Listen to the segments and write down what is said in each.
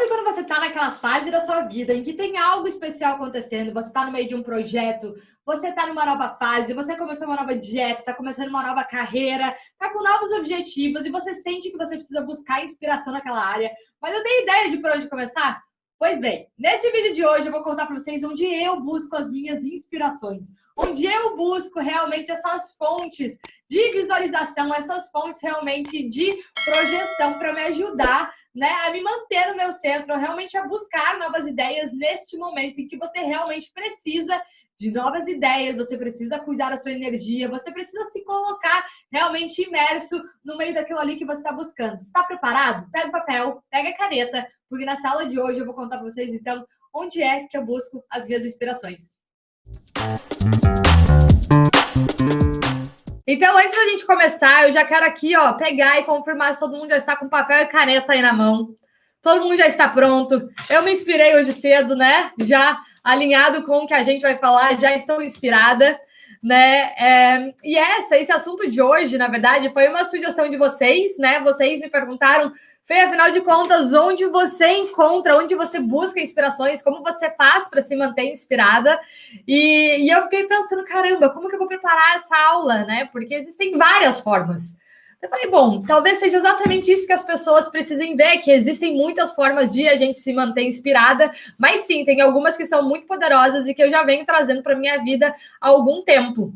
Sabe quando você está naquela fase da sua vida em que tem algo especial acontecendo, você está no meio de um projeto, você está numa nova fase, você começou uma nova dieta, está começando uma nova carreira, está com novos objetivos e você sente que você precisa buscar inspiração naquela área, mas eu tenho ideia de por onde começar? Pois bem, nesse vídeo de hoje eu vou contar para vocês onde eu busco as minhas inspirações, onde eu busco realmente essas fontes de visualização, essas fontes realmente de projeção para me ajudar, né, a me manter no meu centro, realmente a buscar novas ideias neste momento em que você realmente precisa de novas ideias, você precisa cuidar da sua energia, você precisa se colocar realmente imerso no meio daquilo ali que você está buscando. Está preparado? Pega o papel, pega a caneta, porque nessa aula de hoje eu vou contar para vocês, então, onde é que eu busco as minhas inspirações. Então, antes da gente começar, eu já quero aqui, ó, pegar e confirmar se todo mundo já está com papel e caneta aí na mão. Todo mundo já está pronto. Eu me inspirei hoje cedo, né? Já alinhado com o que a gente vai falar, já estou inspirada, né? E esse assunto de hoje, na verdade, foi uma sugestão de vocês, né? Vocês me perguntaram, Fê, afinal de contas, onde você encontra, onde você busca inspirações, como você faz para se manter inspirada? E eu fiquei pensando, caramba, como que eu vou preparar essa aula, né? Porque existem várias formas. Eu falei, bom, talvez seja exatamente isso que as pessoas precisem ver, que existem muitas formas de a gente se manter inspirada, mas sim, tem algumas que são muito poderosas e que eu já venho trazendo para minha vida há algum tempo.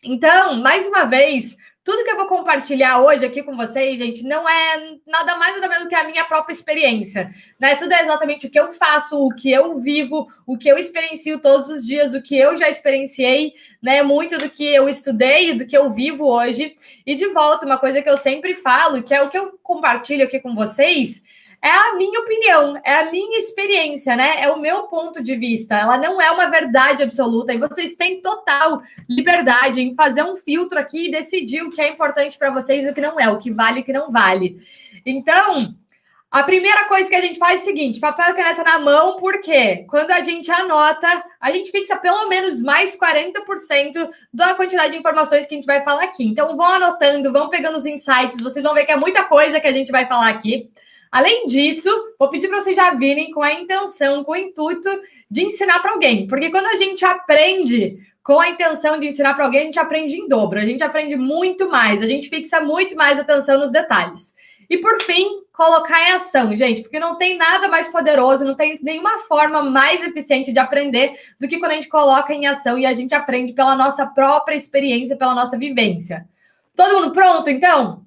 Então, mais uma vez, tudo que eu vou compartilhar hoje aqui com vocês, gente, não é nada mais nada menos do que a minha própria experiência, né? Tudo é exatamente o que eu faço, o que eu vivo, o que eu experiencio todos os dias, o que eu já experienciei, né? Muito do que eu estudei, do que eu vivo hoje. E de volta, uma coisa que eu sempre falo, que é o que eu compartilho aqui com vocês, é a minha opinião, é a minha experiência, né? É o meu ponto de vista. Ela não é uma verdade absoluta e vocês têm total liberdade em fazer um filtro aqui e decidir o que é importante para vocês e o que não é, o que vale e o que não vale. Então, a primeira coisa que a gente faz é o seguinte, papel e caneta na mão, porque quando a gente anota, a gente fixa pelo menos mais 40% da quantidade de informações que a gente vai falar aqui. Então, vão anotando, vão pegando os insights, vocês vão ver que é muita coisa que a gente vai falar aqui. Além disso, vou pedir para vocês já virem com a intenção, com o intuito de ensinar para alguém. Porque quando a gente aprende com a intenção de ensinar para alguém, a gente aprende em dobro. A gente aprende muito mais, a gente fixa muito mais atenção nos detalhes. E, por fim, colocar em ação, gente. Porque não tem nada mais poderoso, não tem nenhuma forma mais eficiente de aprender do que quando a gente coloca em ação e a gente aprende pela nossa própria experiência, pela nossa vivência. Todo mundo pronto, então?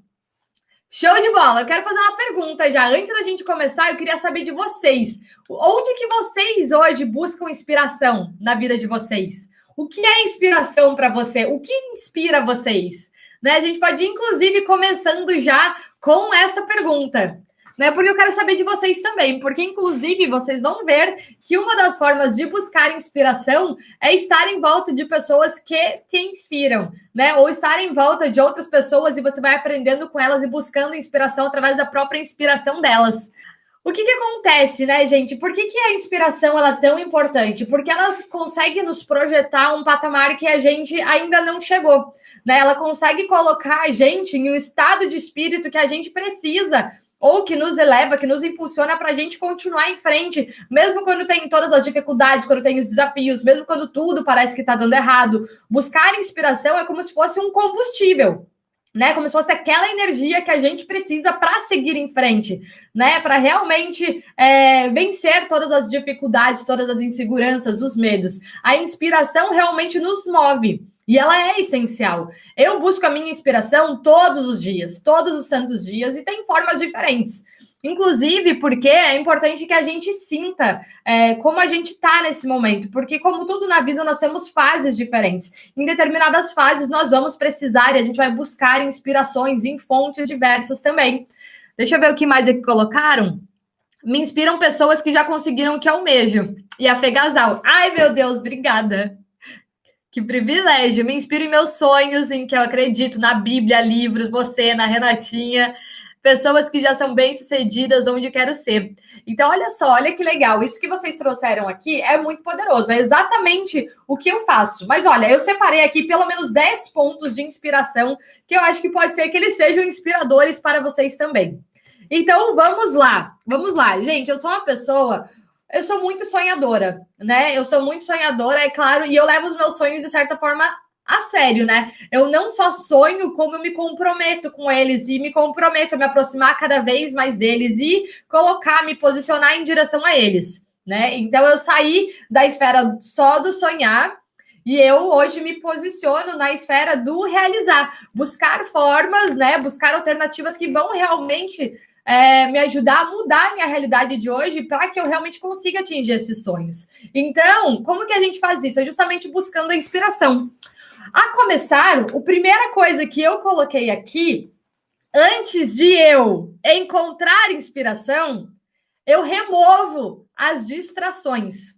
Show de bola! Eu quero fazer uma pergunta já. Antes da gente começar, eu queria saber de vocês. Onde que vocês hoje buscam inspiração na vida de vocês? O que é inspiração para você? O que inspira vocês? Né? A gente pode ir, inclusive, começando já com essa pergunta. Né? Porque eu quero saber de vocês também. Porque, inclusive, vocês vão ver que uma das formas de buscar inspiração é estar em volta de pessoas que te inspiram, né? Ou estar em volta de outras pessoas e você vai aprendendo com elas e buscando inspiração através da própria inspiração delas. O que acontece, né, gente? Por que a inspiração ela é tão importante? Porque ela consegue nos projetar um patamar que a gente ainda não chegou, né? Ela consegue colocar a gente em um estado de espírito que a gente precisa, ou que nos eleva, que nos impulsiona para a gente continuar em frente, mesmo quando tem todas as dificuldades, quando tem os desafios, mesmo quando tudo parece que está dando errado. Buscar inspiração é como se fosse um combustível, né? Como se fosse aquela energia que a gente precisa para seguir em frente, né? Para realmente vencer todas as dificuldades, todas as inseguranças, os medos. A inspiração realmente nos move. E ela é essencial. Eu busco a minha inspiração todos os dias, todos os santos dias, e tem formas diferentes. Inclusive porque é importante que a gente sinta como a gente está nesse momento. Porque, como tudo na vida, nós temos fases diferentes. Em determinadas fases, nós vamos precisar e a gente vai buscar inspirações em fontes diversas também. Deixa eu ver o que mais aqui colocaram. Me inspiram pessoas que já conseguiram o que almejo. E a Fê Gasal. Ai, meu Deus, obrigada. Que privilégio, me inspiro em meus sonhos, em que eu acredito, na Bíblia, livros, você, na Renatinha, pessoas que já são bem-sucedidas onde quero ser. Então, olha só, olha que legal, isso que vocês trouxeram aqui é muito poderoso, é exatamente o que eu faço. Mas olha, eu separei aqui pelo menos 10 pontos de inspiração que eu acho que pode ser que eles sejam inspiradores para vocês também. Então, vamos lá. Gente, eu sou uma pessoa... Eu sou muito sonhadora, né? Eu sou muito sonhadora, é claro, e eu levo os meus sonhos, de certa forma, a sério, né? Eu não só sonho, como eu me comprometo com eles e me comprometo a me aproximar cada vez mais deles e me posicionar em direção a eles, né? Então, eu saí da esfera só do sonhar e eu hoje me posiciono na esfera do realizar, buscar formas, né? Buscar alternativas que vão realmente me ajudar a mudar a minha realidade de hoje para que eu realmente consiga atingir esses sonhos. Então, como que a gente faz isso? É justamente buscando a inspiração. A começar, a primeira coisa que eu coloquei aqui, antes de eu encontrar inspiração, eu removo as distrações.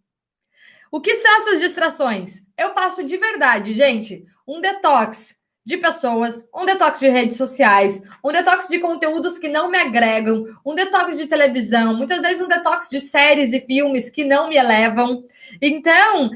O que são essas distrações? Eu faço de verdade, gente, um detox de pessoas, um detox de redes sociais, um detox de conteúdos que não me agregam, um detox de televisão, muitas vezes um detox de séries e filmes que não me elevam. Então,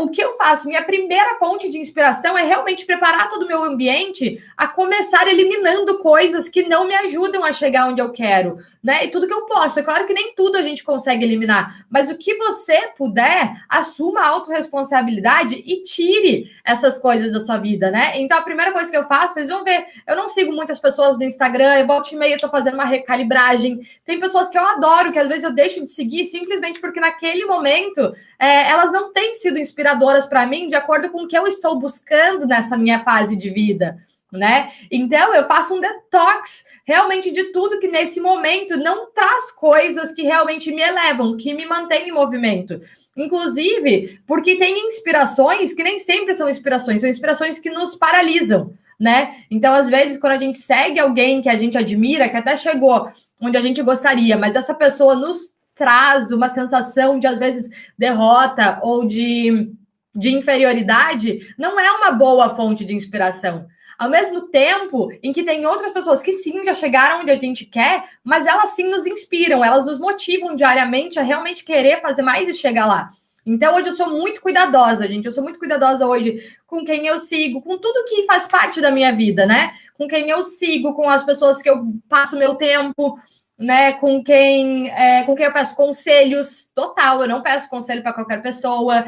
o que eu faço? Minha primeira fonte de inspiração é realmente preparar todo o meu ambiente a começar eliminando coisas que não me ajudam a chegar onde eu quero, né? E tudo que eu posso. É claro que nem tudo a gente consegue eliminar, mas o que você puder, assuma a autorresponsabilidade e tire essas coisas da sua vida, né? Então, a primeira coisa que eu faço, vocês vão ver, eu não sigo muitas pessoas no Instagram, eu volta e meia, eu tô fazendo uma recalibragem. Tem pessoas que eu adoro, que às vezes eu deixo de seguir simplesmente porque naquele momento elas não têm sido inspiradoras para mim de acordo com o que eu estou buscando nessa minha fase de vida, né? Então, eu faço um detox realmente de tudo que nesse momento não traz coisas que realmente me elevam, que me mantêm em movimento. Inclusive, porque tem inspirações que nem sempre são inspirações que nos paralisam, né? Então, às vezes, quando a gente segue alguém que a gente admira, que até chegou onde a gente gostaria, mas essa pessoa nos traz uma sensação de, às vezes, derrota ou de inferioridade, não é uma boa fonte de inspiração. Ao mesmo tempo em que tem outras pessoas que sim, já chegaram onde a gente quer, mas elas sim nos inspiram, elas nos motivam diariamente a realmente querer fazer mais e chegar lá. Então, hoje eu sou muito cuidadosa, gente. Eu sou muito cuidadosa hoje com quem eu sigo, com tudo que faz parte da minha vida, né? Com quem eu sigo, com as pessoas que eu passo meu tempo, né, com quem eu peço conselhos, total, eu não peço conselho para qualquer pessoa,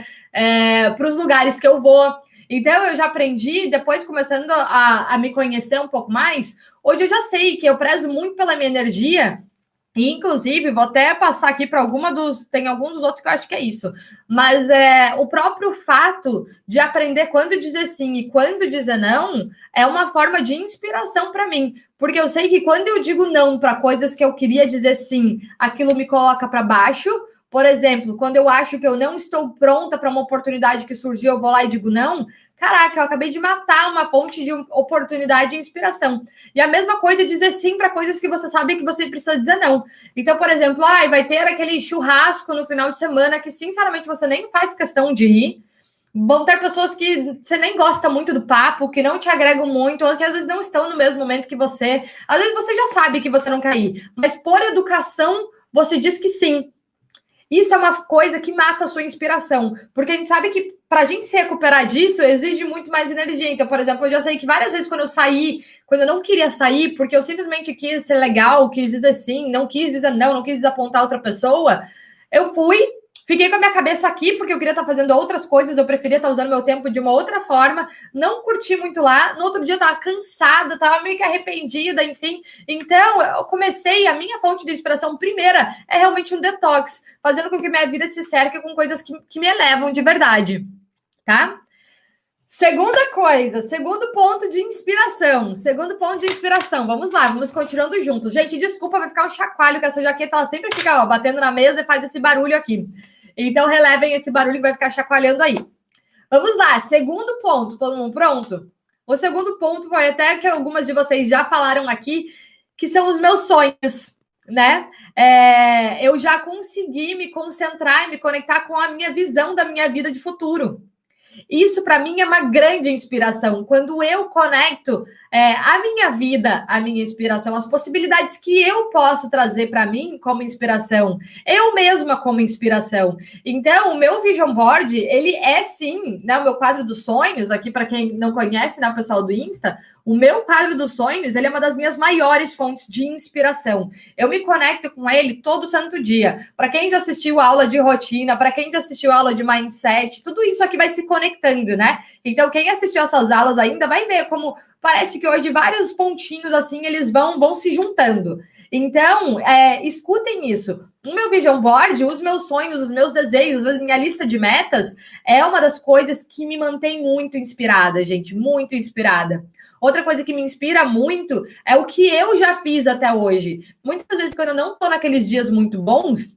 para os lugares que eu vou. Então, eu já aprendi, depois começando a me conhecer um pouco mais, hoje eu já sei que eu prezo muito pela minha energia, e inclusive, vou até passar aqui para tem alguns dos outros que eu acho que é isso, mas o próprio fato de aprender quando dizer sim e quando dizer não é uma forma de inspiração para mim, porque eu sei que quando eu digo não para coisas que eu queria dizer sim, aquilo me coloca para baixo. Por exemplo, quando eu acho que eu não estou pronta para uma oportunidade que surgiu, eu vou lá e digo não. Caraca, eu acabei de matar uma fonte de oportunidade e inspiração. E a mesma coisa é dizer sim para coisas que você sabe que você precisa dizer não. Então, por exemplo, vai ter aquele churrasco no final de semana que, sinceramente, você nem faz questão de ir. Vão ter pessoas que você nem gosta muito do papo, que não te agregam muito, ou que às vezes não estão no mesmo momento que você. Às vezes você já sabe que você não quer ir, mas por educação, você diz que sim. Isso é uma coisa que mata a sua inspiração, porque a gente sabe que para a gente se recuperar disso, exige muito mais energia. Então, por exemplo, eu já sei que várias vezes quando eu não queria sair, porque eu simplesmente quis ser legal, quis dizer sim, não quis dizer não quis desapontar outra pessoa, eu fiquei com a minha cabeça aqui, porque eu queria estar fazendo outras coisas, eu preferia estar usando meu tempo de uma outra forma, não curti muito lá, no outro dia eu estava cansada, estava meio que arrependida, enfim. Então, eu comecei, a minha fonte de inspiração primeira é realmente um detox, fazendo com que minha vida se cerque com coisas que me elevam de verdade, tá? Segunda coisa, segundo ponto de inspiração, vamos lá, vamos continuando juntos. Gente, desculpa, vai ficar um chacoalho, que essa jaqueta ela sempre fica batendo na mesa e faz esse barulho aqui. Então, relevem esse barulho que vai ficar chacoalhando aí. Vamos lá, segundo ponto, todo mundo pronto? O segundo ponto foi até que algumas de vocês já falaram aqui, que são os meus sonhos, né? Eu já consegui me concentrar e me conectar com a minha visão da minha vida de futuro. Isso, para mim, é uma grande inspiração. Quando eu conecto a minha vida, a minha inspiração, as possibilidades que eu posso trazer para mim como inspiração, eu mesma como inspiração. Então, o meu Vision Board, ele é sim, né, o meu quadro dos sonhos, aqui para quem não conhece, né, o pessoal do Insta, O meu quadro dos sonhos, ele é uma das minhas maiores fontes de inspiração. Eu me conecto com ele todo santo dia. Para quem já assistiu aula de rotina, para quem já assistiu aula de mindset, tudo isso aqui vai se conectando, né? Então, quem assistiu essas aulas ainda vai ver como parece que hoje vários pontinhos assim, eles vão se juntando. Então, escutem isso. O meu vision board, os meus sonhos, os meus desejos, a minha lista de metas é uma das coisas que me mantém muito inspirada, gente, muito inspirada. Outra coisa que me inspira muito é o que eu já fiz até hoje. Muitas vezes, quando eu não estou naqueles dias muito bons,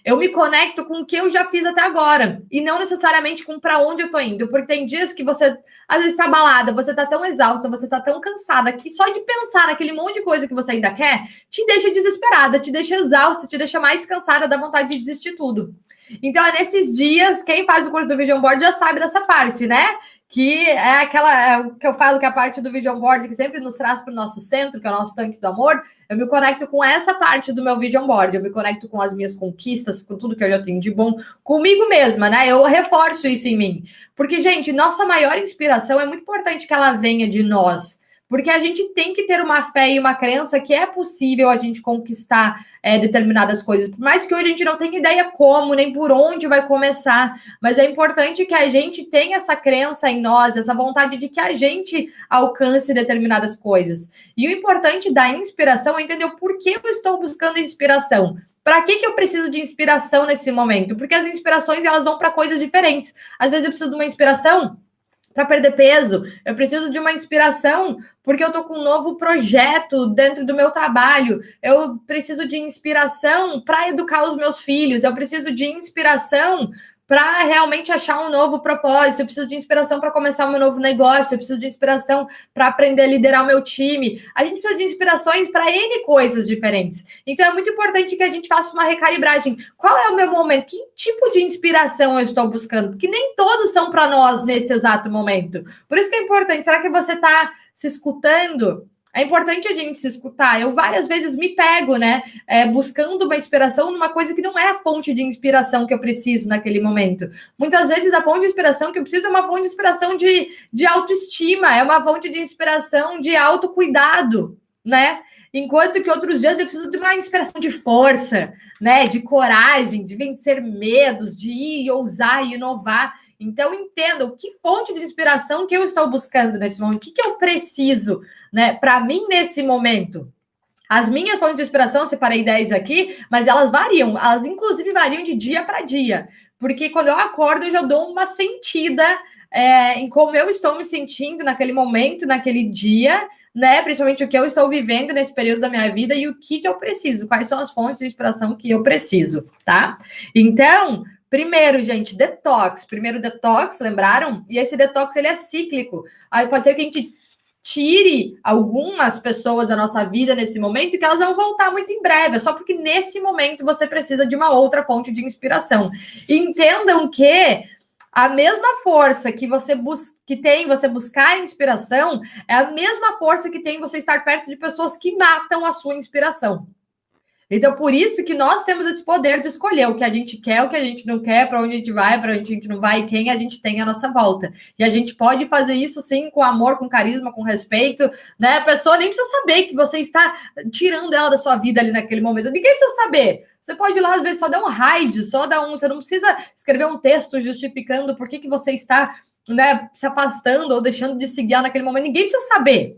eu me conecto com o que eu já fiz até agora e não necessariamente com para onde eu tô indo, porque tem dias que você às vezes está abalada, você tá tão exausta, você tá tão cansada que só de pensar naquele monte de coisa que você ainda quer te deixa desesperada, te deixa exausta, te deixa mais cansada, dá vontade de desistir tudo. Então é nesses dias, quem faz o curso do Vision Board já sabe dessa parte, né? Que é o que eu falo que é a parte do Vision Board que sempre nos traz para o nosso centro, que é o nosso tanque do amor. Eu me conecto com essa parte do meu Vision Board, eu me conecto com as minhas conquistas, com tudo que eu já tenho de bom, comigo mesma, né? Eu reforço isso em mim. Porque, gente, nossa maior inspiração é muito importante que ela venha de nós. Porque a gente tem que ter uma fé e uma crença que é possível a gente conquistar determinadas coisas. Por mais que hoje a gente não tenha ideia como, nem por onde vai começar, mas é importante que a gente tenha essa crença em nós, essa vontade de que a gente alcance determinadas coisas. E o importante da inspiração é entender o porquê eu estou buscando inspiração. Para que eu preciso de inspiração nesse momento? Porque as inspirações, elas vão para coisas diferentes. Às vezes eu preciso de uma inspiração para perder peso, eu preciso de uma inspiração porque eu tô com um novo projeto dentro do meu trabalho, eu preciso de inspiração para educar os meus filhos, eu preciso de inspiração para realmente achar um novo propósito, eu preciso de inspiração para começar um meu novo negócio, eu preciso de inspiração para aprender a liderar o meu time. A gente precisa de inspirações para N coisas diferentes. Então é muito importante que a gente faça uma recalibragem. Qual é o meu momento? Que tipo de inspiração eu estou buscando? Porque nem todos são para nós nesse exato momento. Por isso que é importante. Será que você está se escutando? É importante a gente se escutar. Eu várias vezes me pego, né? Buscando uma inspiração numa coisa que não é a fonte de inspiração que eu preciso naquele momento. Muitas vezes a fonte de inspiração que eu preciso é uma fonte de inspiração de autoestima, é uma fonte de inspiração de autocuidado, né? Enquanto que outros dias eu preciso de uma inspiração de força, né? De coragem, de vencer medos, de ir, ousar e inovar. Então, entendam que fonte de inspiração que eu estou buscando nesse momento, o que eu preciso, né, para mim nesse momento. As minhas fontes de inspiração, eu separei 10 aqui, mas elas variam, elas inclusive variam de dia para dia, porque quando eu acordo eu já dou uma sentida em como eu estou me sentindo naquele momento, naquele dia, né, principalmente o que eu estou vivendo nesse período da minha vida e o que eu preciso, quais são as fontes de inspiração que eu preciso, tá? Então, primeiro, gente, detox. Primeiro detox, lembraram? E esse detox, ele é cíclico. Aí pode ser que a gente tire algumas pessoas da nossa vida nesse momento e que elas vão voltar muito em breve. É só porque nesse momento você precisa de uma outra fonte de inspiração. Entendam que a mesma força que você tem você buscar inspiração é a mesma força que tem você estar perto de pessoas que matam a sua inspiração. Então, por isso que nós temos esse poder de escolher o que a gente quer, o que a gente não quer, para onde a gente vai, para onde a gente não vai, e quem a gente tem à nossa volta. E a gente pode fazer isso, sim, com amor, com carisma, com respeito, né? A pessoa nem precisa saber que você está tirando ela da sua vida ali naquele momento. Ninguém precisa saber. Você pode ir lá, às vezes, só dar um hide, você não precisa escrever um texto justificando por que você está, né, se afastando ou deixando de seguir ela naquele momento. Ninguém precisa saber.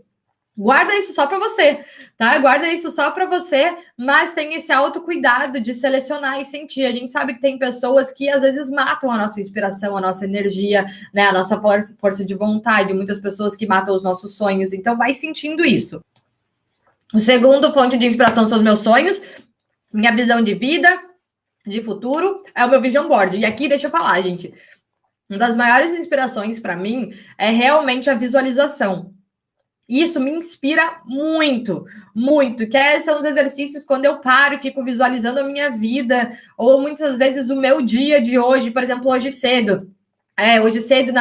Guarda isso só para você, tá? Guarda isso só para você, mas tem esse autocuidado de selecionar e sentir. A gente sabe que tem pessoas que às vezes matam a nossa inspiração, a nossa energia, né? A nossa força de vontade, muitas pessoas que matam os nossos sonhos. Então vai sentindo isso. O segundo fonte de inspiração são os meus sonhos, minha visão de vida, de futuro, é o meu vision board. E aqui deixa eu falar, gente. Uma das maiores inspirações para mim é realmente a visualização. Isso me inspira muito, muito, que são os exercícios quando eu paro e fico visualizando a minha vida, ou muitas vezes o meu dia de hoje, por exemplo, hoje cedo. hoje cedo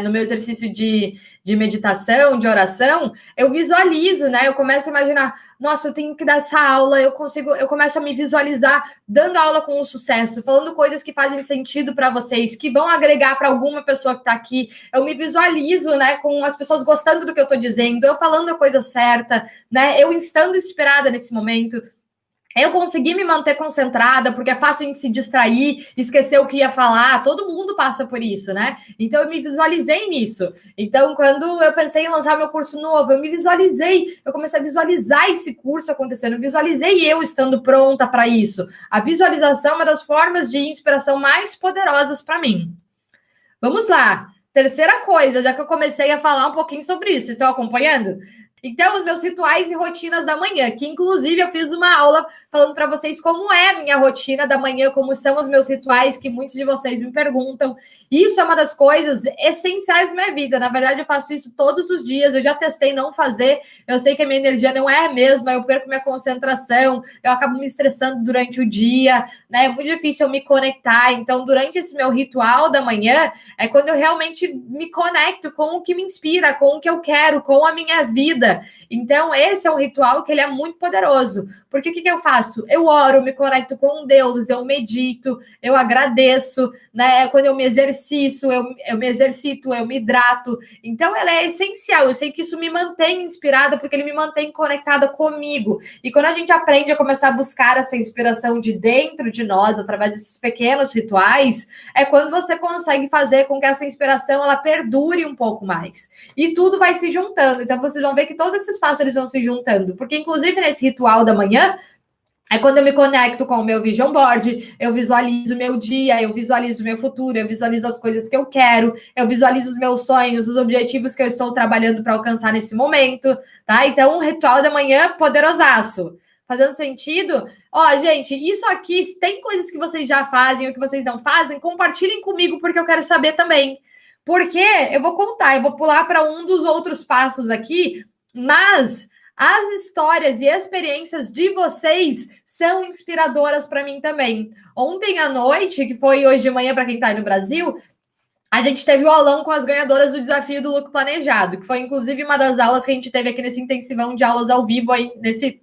no meu exercício de meditação, de oração, eu visualizo, né? Eu começo a imaginar, nossa, eu tenho que dar essa aula, eu começo a me visualizar dando aula com sucesso, falando coisas que fazem sentido para vocês, que vão agregar para alguma pessoa que está aqui. Eu me visualizo, né, com as pessoas gostando do que eu estou dizendo, eu falando a coisa certa, né? Eu estando inspirada nesse momento. Eu consegui me manter concentrada, porque é fácil a gente se distrair, esquecer o que ia falar, todo mundo passa por isso, né? Então, eu me visualizei nisso. Então, quando eu pensei em lançar meu curso novo, eu me visualizei, eu comecei a visualizar esse curso acontecendo, eu visualizei eu estando pronta para isso. A visualização é uma das formas de inspiração mais poderosas para mim. Vamos lá. Terceira coisa, já que eu comecei a falar um pouquinho sobre isso, vocês estão acompanhando? Então, os meus rituais e rotinas da manhã, que inclusive eu fiz uma aula falando para vocês como é a minha rotina da manhã, como são os meus rituais, que muitos de vocês me perguntam. Isso é uma das coisas essenciais da minha vida. Na verdade, eu faço isso todos os dias. Eu já testei não fazer. Eu sei que a minha energia não é a mesma, eu perco minha concentração, eu acabo me estressando durante o dia, né? É muito difícil eu me conectar. Então, durante esse meu ritual da manhã, é quando eu realmente me conecto com o que me inspira, com o que eu quero, com a minha vida. Então, esse é um ritual que ele é muito poderoso. Porque o que eu faço? Eu oro, me conecto com Deus, eu medito, eu agradeço, né? Quando eu me exercito, eu me hidrato. Então, ela é essencial. Eu sei que isso me mantém inspirada, porque ele me mantém conectada comigo. E quando a gente aprende a começar a buscar essa inspiração de dentro de nós, através desses pequenos rituais, é quando você consegue fazer com que essa inspiração ela perdure um pouco mais. E tudo vai se juntando. Então, vocês vão ver que todos esses passos eles vão se juntando. Porque, inclusive, nesse ritual da manhã, é quando eu me conecto com o meu vision board, eu visualizo o meu dia, eu visualizo o meu futuro, eu visualizo as coisas que eu quero, eu visualizo os meus sonhos, os objetivos que eu estou trabalhando para alcançar nesse momento, tá? Então, um ritual da manhã poderosaço. Fazendo sentido? Ó, gente, isso aqui, se tem coisas que vocês já fazem ou que vocês não fazem, compartilhem comigo, porque eu quero saber também. Porque eu vou contar, eu vou pular para um dos outros passos aqui, mas as histórias e experiências de vocês são inspiradoras para mim também. Ontem à noite, que foi hoje de manhã para quem está aí no Brasil, a gente teve o aulão com as ganhadoras do desafio do Look Planejado, que foi inclusive uma das aulas que a gente teve aqui nesse intensivão de aulas ao vivo aí nesse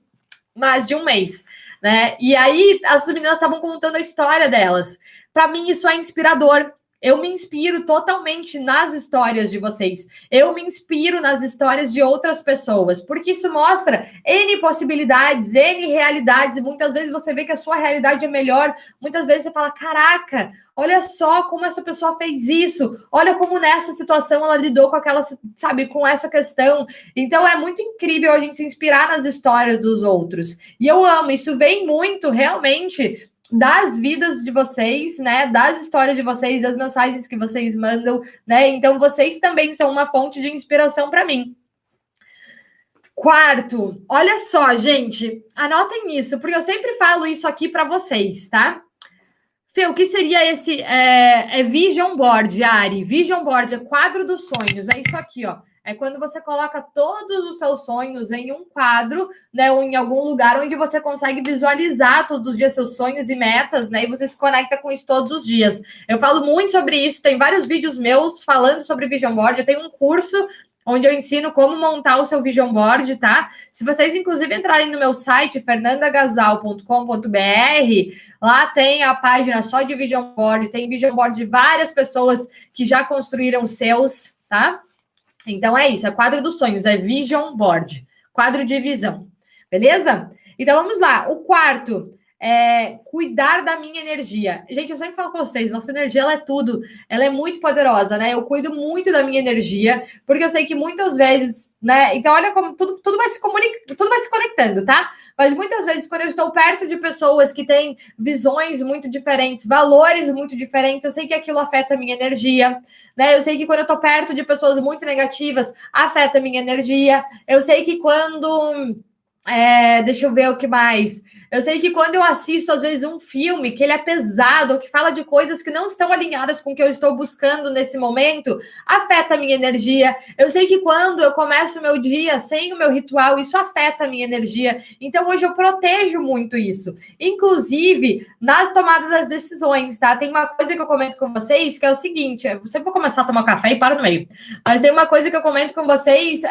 mais de um mês, né? E aí as meninas estavam contando a história delas. Para mim isso é inspirador. Eu me inspiro totalmente nas histórias de vocês. Eu me inspiro nas histórias de outras pessoas, porque isso mostra N possibilidades, N realidades, e muitas vezes você vê que a sua realidade é melhor, muitas vezes você fala, caraca, olha só como essa pessoa fez isso, olha como nessa situação ela lidou com aquela, sabe, com essa questão. Então é muito incrível a gente se inspirar nas histórias dos outros. E eu amo, isso vem muito, realmente, das vidas de vocês, né, das histórias de vocês, das mensagens que vocês mandam, né, então vocês também são uma fonte de inspiração para mim. Quarto, olha só, gente, anotem isso, porque eu sempre falo isso aqui para vocês, tá? Fê, o que seria esse Vision Board, Ari? Vision Board é quadro dos sonhos, é isso aqui, ó. É quando você coloca todos os seus sonhos em um quadro, né, ou em algum lugar onde você consegue visualizar todos os dias seus sonhos e metas, né, e você se conecta com isso todos os dias. Eu falo muito sobre isso, tem vários vídeos meus falando sobre Vision Board, eu tenho um curso onde eu ensino como montar o seu Vision Board, tá? Se vocês, inclusive, entrarem no meu site, fernandagasal.com.br, lá tem a página só de Vision Board, tem Vision Board de várias pessoas que já construíram seus, tá? Então é isso, é quadro dos sonhos, é Vision Board, quadro de visão, beleza? Então vamos lá, o quarto é cuidar da minha energia. Gente, eu sempre falo com vocês, nossa energia ela é tudo, ela é muito poderosa, né? Eu cuido muito da minha energia, porque eu sei que muitas vezes, né? Então olha como tudo vai se comunicando, tudo vai se conectando, tá? Mas muitas vezes, quando eu estou perto de pessoas que têm visões muito diferentes, valores muito diferentes, eu sei que aquilo afeta a minha energia, né? Eu sei que quando eu estou perto de pessoas muito negativas, afeta a minha energia. Eu sei que quando Deixa eu ver o que mais. Eu sei que quando eu assisto, às vezes, um filme que ele é pesado, ou que fala de coisas que não estão alinhadas com o que eu estou buscando nesse momento, afeta a minha energia. Eu sei que quando eu começo o meu dia sem o meu ritual, isso afeta a minha energia. Então, hoje eu protejo muito isso. Inclusive, nas tomadas das decisões, tá? Tem uma coisa que eu comento com vocês, que é o seguinte, eu sempre vou começar a tomar café e paro no meio. Mas tem uma coisa que eu comento com vocês,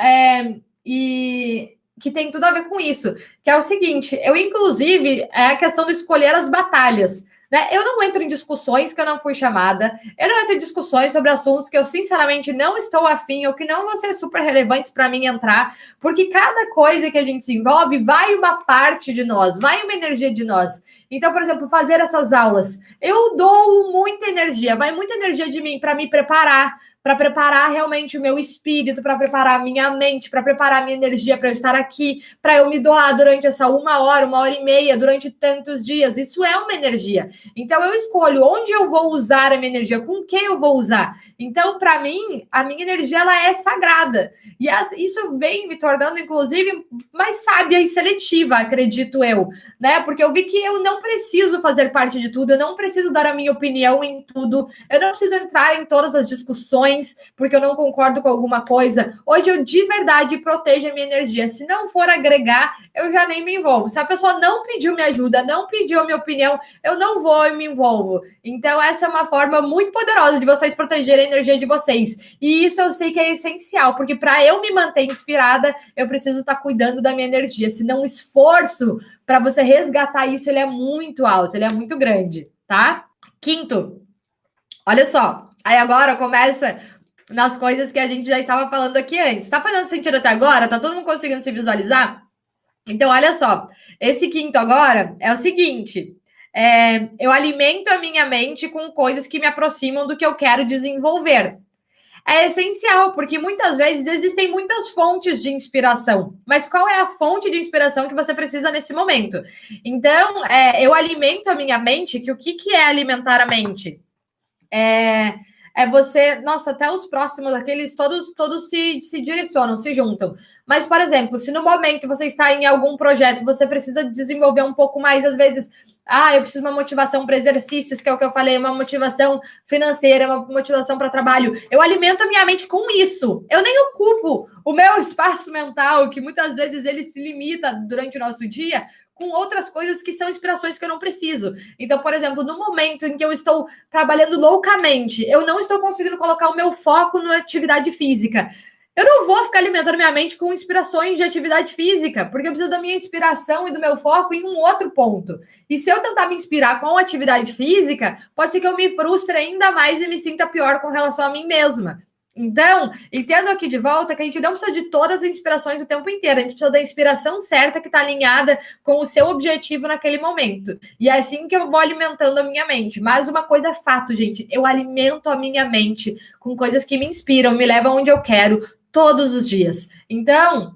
que tem tudo a ver com isso, que é o seguinte, eu, inclusive, é a questão de escolher as batalhas, né? Eu não entro em discussões que eu não fui chamada, eu não entro em discussões sobre assuntos que eu, sinceramente, não estou afim ou que não vão ser super relevantes para mim entrar, porque cada coisa que a gente se envolve, vai uma parte de nós, vai uma energia de nós. Então, por exemplo, fazer essas aulas, eu dou muita energia, vai muita energia de mim para me preparar, para preparar realmente o meu espírito, para preparar a minha mente, para preparar a minha energia para eu estar aqui, para eu me doar durante essa 1 hora e meia, durante tantos dias. Isso é uma energia. Então, eu escolho onde eu vou usar a minha energia, com quem eu vou usar. Então, para mim, a minha energia ela é sagrada. E isso vem me tornando, inclusive, mais sábia e seletiva, acredito eu, né? Porque eu vi que eu não preciso fazer parte de tudo, eu não preciso dar a minha opinião em tudo, eu não preciso entrar em todas as discussões, porque eu não concordo com alguma coisa. Hoje eu de verdade protejo a minha energia. Se não for agregar, eu já nem me envolvo. Se a pessoa não pediu minha ajuda, não pediu a minha opinião, eu não vou e me envolvo. Então essa é uma forma muito poderosa de vocês protegerem a energia de vocês. E isso eu sei que é essencial, porque para eu me manter inspirada, eu preciso estar cuidando da minha energia. Senão o esforço para você resgatar isso, ele é muito alto, ele é muito grande, tá? Quinto, olha só. Aí agora começa nas coisas que a gente já estava falando aqui antes. Tá fazendo sentido até agora? Tá todo mundo conseguindo se visualizar? Então, olha só. Esse quinto agora é o seguinte. Eu alimento a minha mente com coisas que me aproximam do que eu quero desenvolver. É essencial, porque muitas vezes existem muitas fontes de inspiração. Mas qual é a fonte de inspiração que você precisa nesse momento? Então, eu alimento a minha mente, que o que é alimentar a mente? Você, nossa, até os próximos, aqueles todos se direcionam, se juntam. Mas, por exemplo, se no momento você está em algum projeto, você precisa desenvolver um pouco mais, às vezes, eu preciso de uma motivação para exercícios, que é o que eu falei, uma motivação financeira, uma motivação para trabalho. Eu alimento a minha mente com isso. Eu nem ocupo o meu espaço mental, que muitas vezes ele se limita durante o nosso dia, com outras coisas que são inspirações que eu não preciso. Então, por exemplo, no momento em que eu estou trabalhando loucamente, eu não estou conseguindo colocar o meu foco na atividade física. Eu não vou ficar alimentando minha mente com inspirações de atividade física, porque eu preciso da minha inspiração e do meu foco em um outro ponto. E se eu tentar me inspirar com atividade física, pode ser que eu me frustre ainda mais e me sinta pior com relação a mim mesma. Então, entendo aqui de volta que a gente não precisa de todas as inspirações o tempo inteiro. A gente precisa da inspiração certa que está alinhada com o seu objetivo naquele momento. E é assim que eu vou alimentando a minha mente. Mas uma coisa é fato, gente. Eu alimento a minha mente com coisas que me inspiram, me levam onde eu quero todos os dias. Então,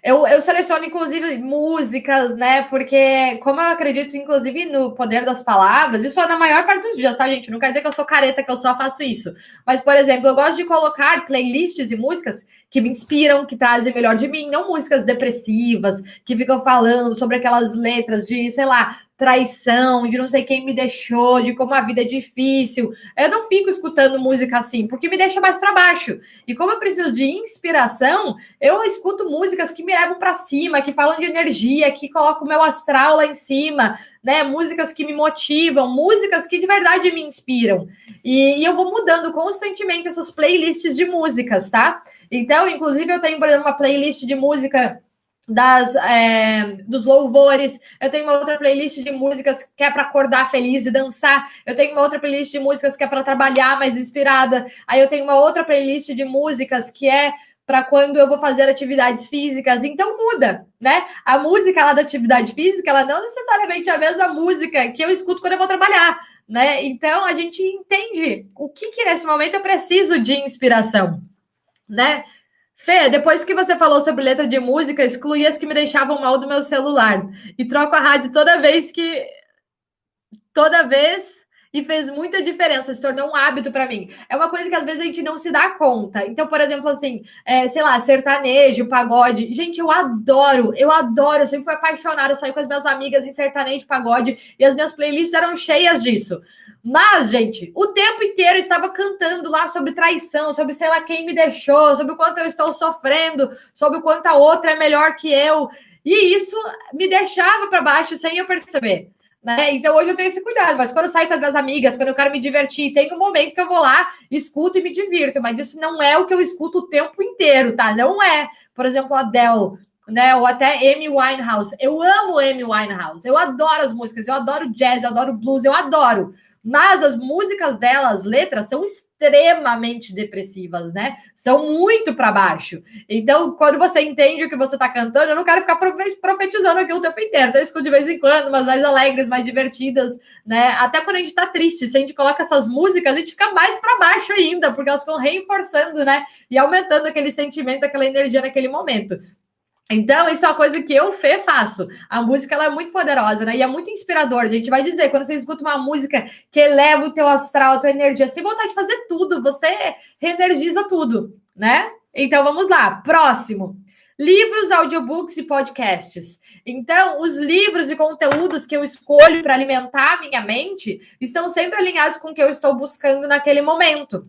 eu seleciono, inclusive, músicas, né? Porque, como eu acredito, inclusive, no poder das palavras, isso é na maior parte dos dias, tá, gente? Não quer dizer que eu sou careta, que eu só faço isso. Mas, por exemplo, eu gosto de colocar playlists e músicas que me inspiram, que trazem o melhor de mim, não músicas depressivas, que ficam falando sobre aquelas letras de, sei lá, traição, de não sei quem me deixou, de como a vida é difícil. Eu não fico escutando música assim, porque me deixa mais para baixo. E como eu preciso de inspiração, eu escuto músicas que me levam para cima, que falam de energia, que colocam o meu astral lá em cima, né? Músicas que me motivam, músicas que de verdade me inspiram. E eu vou mudando constantemente essas playlists de músicas, tá? Então, inclusive, eu tenho, por exemplo, uma playlist de música dos louvores, eu tenho uma outra playlist de músicas que é para acordar feliz e dançar, eu tenho uma outra playlist de músicas que é para trabalhar mais inspirada, aí eu tenho uma outra playlist de músicas que é para quando eu vou fazer atividades físicas, então muda, né? A música lá da atividade física, ela não necessariamente é a mesma música que eu escuto quando eu vou trabalhar, né? Então a gente entende o que nesse momento eu preciso de inspiração, né? Fê, depois que você falou sobre letra de música, excluí as que me deixavam mal do meu celular. E troco a rádio toda vez. e fez muita diferença, se tornou um hábito para mim. É uma coisa que às vezes a gente não se dá conta. Então, por exemplo, assim, sei lá, sertanejo, pagode. Gente, eu adoro, eu sempre fui apaixonada, eu saí com as minhas amigas em sertanejo, pagode, e as minhas playlists eram cheias disso. Mas, gente, o tempo inteiro eu estava cantando lá sobre traição, sobre sei lá quem me deixou, sobre o quanto eu estou sofrendo, sobre o quanto a outra é melhor que eu. E isso me deixava para baixo sem eu perceber. Né? Então hoje eu tenho esse cuidado, mas quando eu saio com as minhas amigas, quando eu quero me divertir, tem um momento que eu vou lá, escuto e me divirto, mas isso não é o que eu escuto o tempo inteiro, tá? Não é. Por exemplo, a Adele, né? Ou até Amy Winehouse. Eu amo Amy Winehouse, eu adoro as músicas, eu adoro jazz, eu adoro blues, eu adoro. Mas as músicas dela, as letras, são extremamente depressivas, né? São muito para baixo. Então, quando você entende o que você está cantando, eu não quero ficar profetizando aqui o tempo inteiro. Então, eu escuto de vez em quando, umas mais alegres, mais divertidas, né? Até quando a gente está triste, se a gente coloca essas músicas, a gente fica mais para baixo ainda, porque elas ficam reforçando, né? E aumentando aquele sentimento, aquela energia naquele momento. Então, isso é uma coisa que eu, Fê, faço. A música, ela é muito poderosa, né? E é muito inspiradora. A gente vai dizer, quando você escuta uma música que eleva o teu astral, a tua energia, você tem vontade de fazer tudo, você reenergiza tudo, né? Então, vamos lá. Próximo. Livros, audiobooks e podcasts. Então, os livros e conteúdos que eu escolho para alimentar a minha mente estão sempre alinhados com o que eu estou buscando naquele momento.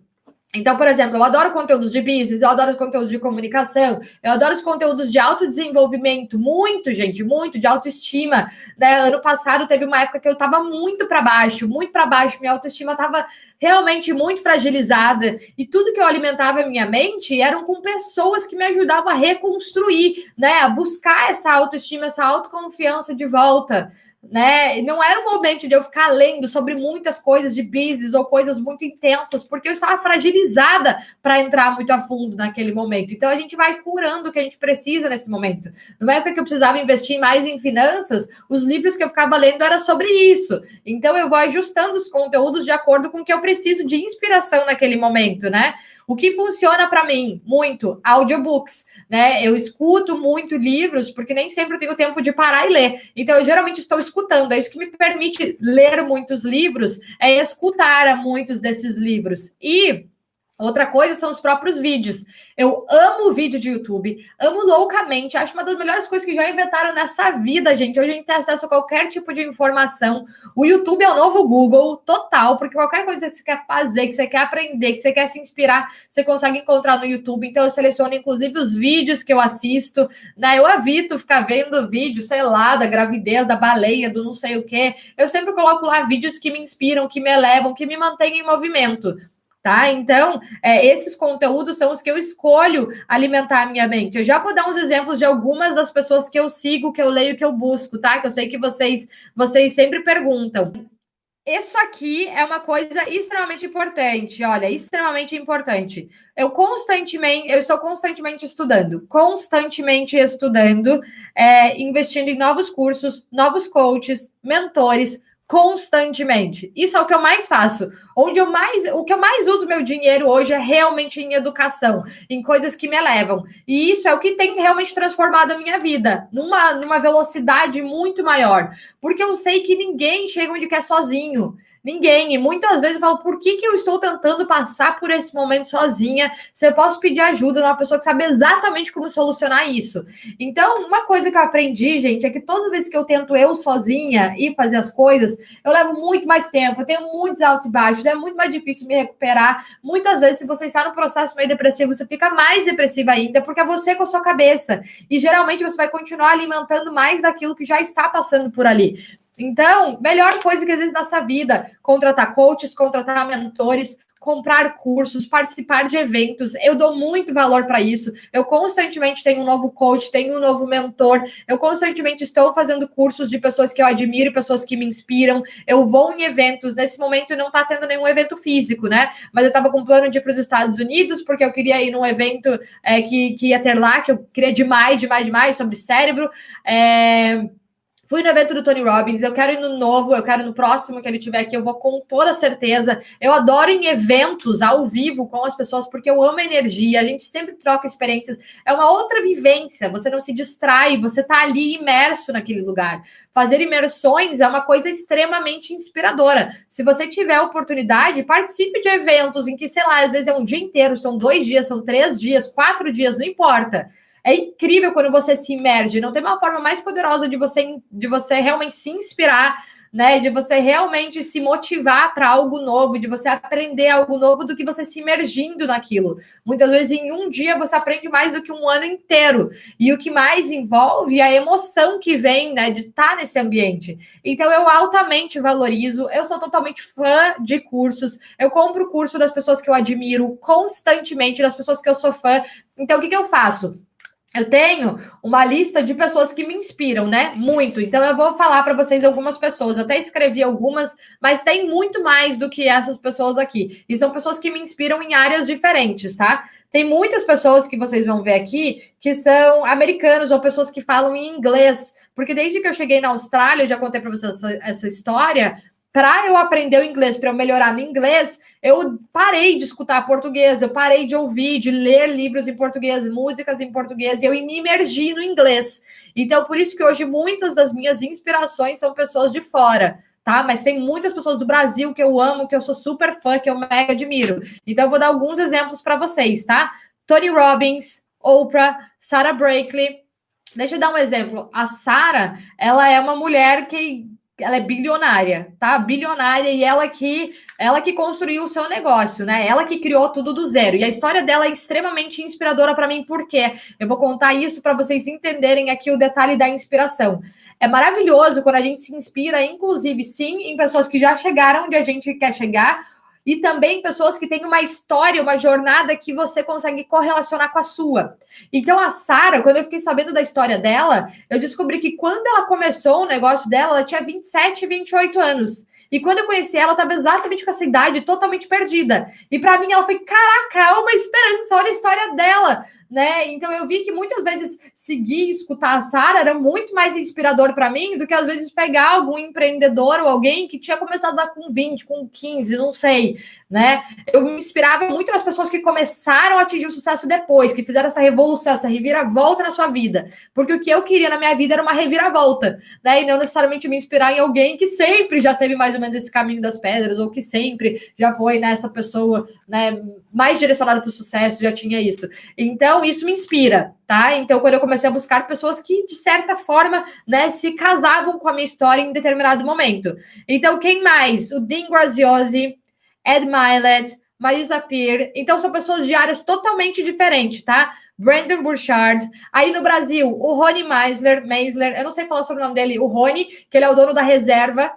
Então, por exemplo, eu adoro conteúdos de business, eu adoro conteúdos de comunicação, eu adoro os conteúdos de autodesenvolvimento, muito, gente, muito, de autoestima. Né? Ano passado teve uma época que eu estava muito para baixo, minha autoestima estava realmente muito fragilizada, e tudo que eu alimentava a minha mente eram com pessoas que me ajudavam a reconstruir, né? A buscar essa autoestima, essa autoconfiança de volta. Né? Não era um momento de eu ficar lendo sobre muitas coisas de business ou coisas muito intensas, porque eu estava fragilizada para entrar muito a fundo naquele momento. Então a gente vai curando o que a gente precisa nesse momento. Numa época que eu precisava investir mais em finanças, os livros que eu ficava lendo era sobre isso. Então eu vou ajustando os conteúdos de acordo com o que eu preciso de inspiração naquele momento, né? O que funciona para mim muito? Audiobooks, né? Eu escuto muito livros, porque nem sempre eu tenho tempo de parar e ler. Então, eu geralmente estou escutando. É isso que me permite ler muitos livros, é escutar muitos desses livros. E outra coisa são os próprios vídeos. Eu amo vídeo de YouTube, amo loucamente, acho uma das melhores coisas que já inventaram nessa vida, gente. Hoje a gente tem acesso a qualquer tipo de informação. O YouTube é o novo Google total, porque qualquer coisa que você quer fazer, que você quer aprender, que você quer se inspirar, você consegue encontrar no YouTube. Então eu seleciono inclusive os vídeos que eu assisto, né? Eu evito ficar vendo vídeo, sei lá, da gravidez, da baleia, do não sei o quê. Eu sempre coloco lá vídeos que me inspiram, que me elevam, que me mantêm em movimento. Tá? Então, esses conteúdos são os que eu escolho alimentar a minha mente. Eu já vou dar uns exemplos de algumas das pessoas que eu sigo, que eu leio, que eu busco, tá? Que eu sei que vocês sempre perguntam. Isso aqui é uma coisa extremamente importante, olha, extremamente importante. Eu estou constantemente estudando, investindo em novos cursos, novos coaches, mentores, constantemente. Isso é o que eu mais faço. O que eu mais uso meu dinheiro hoje é realmente em educação, em coisas que me elevam. E isso é o que tem realmente transformado a minha vida numa velocidade muito maior. Porque eu sei que ninguém chega onde quer sozinho. Ninguém. E muitas vezes eu falo, por que eu estou tentando passar por esse momento sozinha? Se eu posso pedir ajuda de uma pessoa que sabe exatamente como solucionar isso. Então, uma coisa que eu aprendi, gente, é que toda vez que eu tento eu sozinha ir fazer as coisas, eu levo muito mais tempo, eu tenho muitos altos e baixos, é muito mais difícil me recuperar. Muitas vezes, se você está num processo meio depressivo, você fica mais depressiva ainda, porque é você com a sua cabeça. E geralmente você vai continuar alimentando mais daquilo que já está passando por ali. Então, melhor coisa que existe nessa vida, contratar coaches, contratar mentores, comprar cursos, participar de eventos. Eu dou muito valor para isso. Eu constantemente tenho um novo coach, tenho um novo mentor. Eu constantemente estou fazendo cursos de pessoas que eu admiro, pessoas que me inspiram. Eu vou em eventos. Nesse momento não está tendo nenhum evento físico, né? Mas eu estava com plano de ir para os Estados Unidos, porque eu queria ir num evento que ia ter lá, que eu queria demais sobre cérebro. Fui no evento do Tony Robbins, eu quero ir no novo, eu quero ir no próximo que ele tiver aqui, eu vou com toda certeza. Eu adoro em eventos ao vivo com as pessoas, porque eu amo a energia, a gente sempre troca experiências. É uma outra vivência, você não se distrai, você tá ali imerso naquele lugar. Fazer imersões é uma coisa extremamente inspiradora. Se você tiver a oportunidade, participe de eventos em que, sei lá, às vezes é um dia inteiro, são 2 dias, são 3 dias, 4 dias, não importa. É incrível quando você se imerge. Não tem uma forma mais poderosa de você realmente se inspirar, né? De você realmente se motivar para algo novo, de você aprender algo novo do que você se imergindo naquilo. Muitas vezes, em um dia, você aprende mais do que um ano inteiro. E o que mais envolve é a emoção que vem, né, de estar nesse ambiente. Então, eu altamente valorizo. Eu sou totalmente fã de cursos. Eu compro curso das pessoas que eu admiro constantemente, das pessoas que eu sou fã. Então, o que eu faço? Eu tenho uma lista de pessoas que me inspiram, né? Muito. Então, eu vou falar para vocês algumas pessoas. Eu até escrevi algumas, mas tem muito mais do que essas pessoas aqui. E são pessoas que me inspiram em áreas diferentes, tá? Tem muitas pessoas que vocês vão ver aqui que são americanos ou pessoas que falam em inglês. Porque desde que eu cheguei na Austrália, eu já contei para vocês essa história. Para eu aprender o inglês, para eu melhorar no inglês, eu parei de escutar português, eu parei de ouvir, de ler livros em português, músicas em português, e eu me imergi no inglês. Então, por isso que hoje muitas das minhas inspirações são pessoas de fora, tá? Mas tem muitas pessoas do Brasil que eu amo, que eu sou super fã, que eu mega admiro. Então, eu vou dar alguns exemplos para vocês, tá? Tony Robbins, Oprah, Sarah Blakely. Deixa eu dar um exemplo. A Sarah, ela é uma mulher que ela é bilionária, tá? Bilionária, e ela que construiu o seu negócio, né? Ela que criou tudo do zero. E a história dela é extremamente inspiradora para mim, porque eu vou contar isso para vocês entenderem aqui o detalhe da inspiração. É maravilhoso quando a gente se inspira, inclusive, sim, em pessoas que já chegaram onde a gente quer chegar, e também pessoas que têm uma história, uma jornada que você consegue correlacionar com a sua. Então, a Sarah, quando eu fiquei sabendo da história dela, eu descobri que quando ela começou o negócio dela, ela tinha 27, 28 anos. E quando eu conheci ela, estava exatamente com essa idade, totalmente perdida. E para mim, ela foi, caraca, é uma esperança, olha a história dela, né? Então eu vi que muitas vezes seguir e escutar a Sarah era muito mais inspirador para mim do que às vezes pegar algum empreendedor ou alguém que tinha começado lá com 20, com 15, não sei, né? Eu me inspirava muito nas pessoas que começaram a atingir o sucesso depois, que fizeram essa revolução, essa reviravolta na sua vida. Porque o que eu queria na minha vida era uma reviravolta, né? E não necessariamente me inspirar em alguém que sempre já teve mais ou menos esse caminho das pedras, ou que sempre já foi, né, essa pessoa, né, mais direcionada para o sucesso, já tinha isso. Então, isso me inspira, tá? Então, quando eu comecei a buscar pessoas que, de certa forma, né, se casavam com a minha história em determinado momento. Então, quem mais? O Dean Graziosi, Ed Mylett, Marisa Peer. Então, são pessoas de áreas totalmente diferentes, tá? Brandon Burchard. Aí no Brasil, o Rony Meisler, eu não sei falar sobre o nome dele, o Rony, que ele é o dono da Reserva.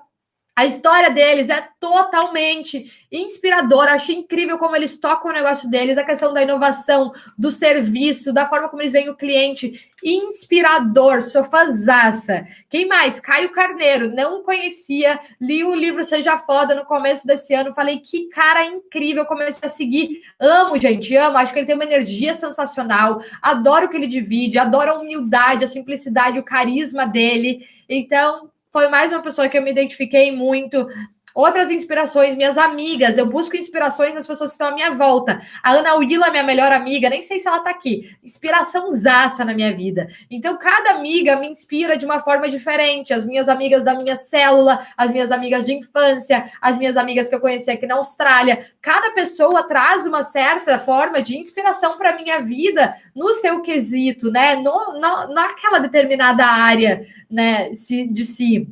A história deles é totalmente inspiradora. Achei incrível como eles tocam o negócio deles, a questão da inovação, do serviço, da forma como eles veem o cliente. Inspirador, sou fãzaça. Quem mais? Caio Carneiro, não conhecia, li o livro Seja Foda no começo desse ano, falei que cara incrível, comecei a seguir. Amo, gente, amo. Acho que ele tem uma energia sensacional, adoro o que ele divide, adoro a humildade, a simplicidade, o carisma dele. Então, foi mais uma pessoa que eu me identifiquei muito. Outras inspirações, minhas amigas, eu busco inspirações nas pessoas que estão à minha volta. A Ana Willa, minha melhor amiga, nem sei se ela tá aqui. Inspiração zaça na minha vida. Então, cada amiga me inspira de uma forma diferente. As minhas amigas da minha célula, as minhas amigas de infância, as minhas amigas que eu conheci aqui na Austrália. Cada pessoa traz uma certa forma de inspiração para a minha vida no seu quesito, né? Naquela determinada área, né, de si.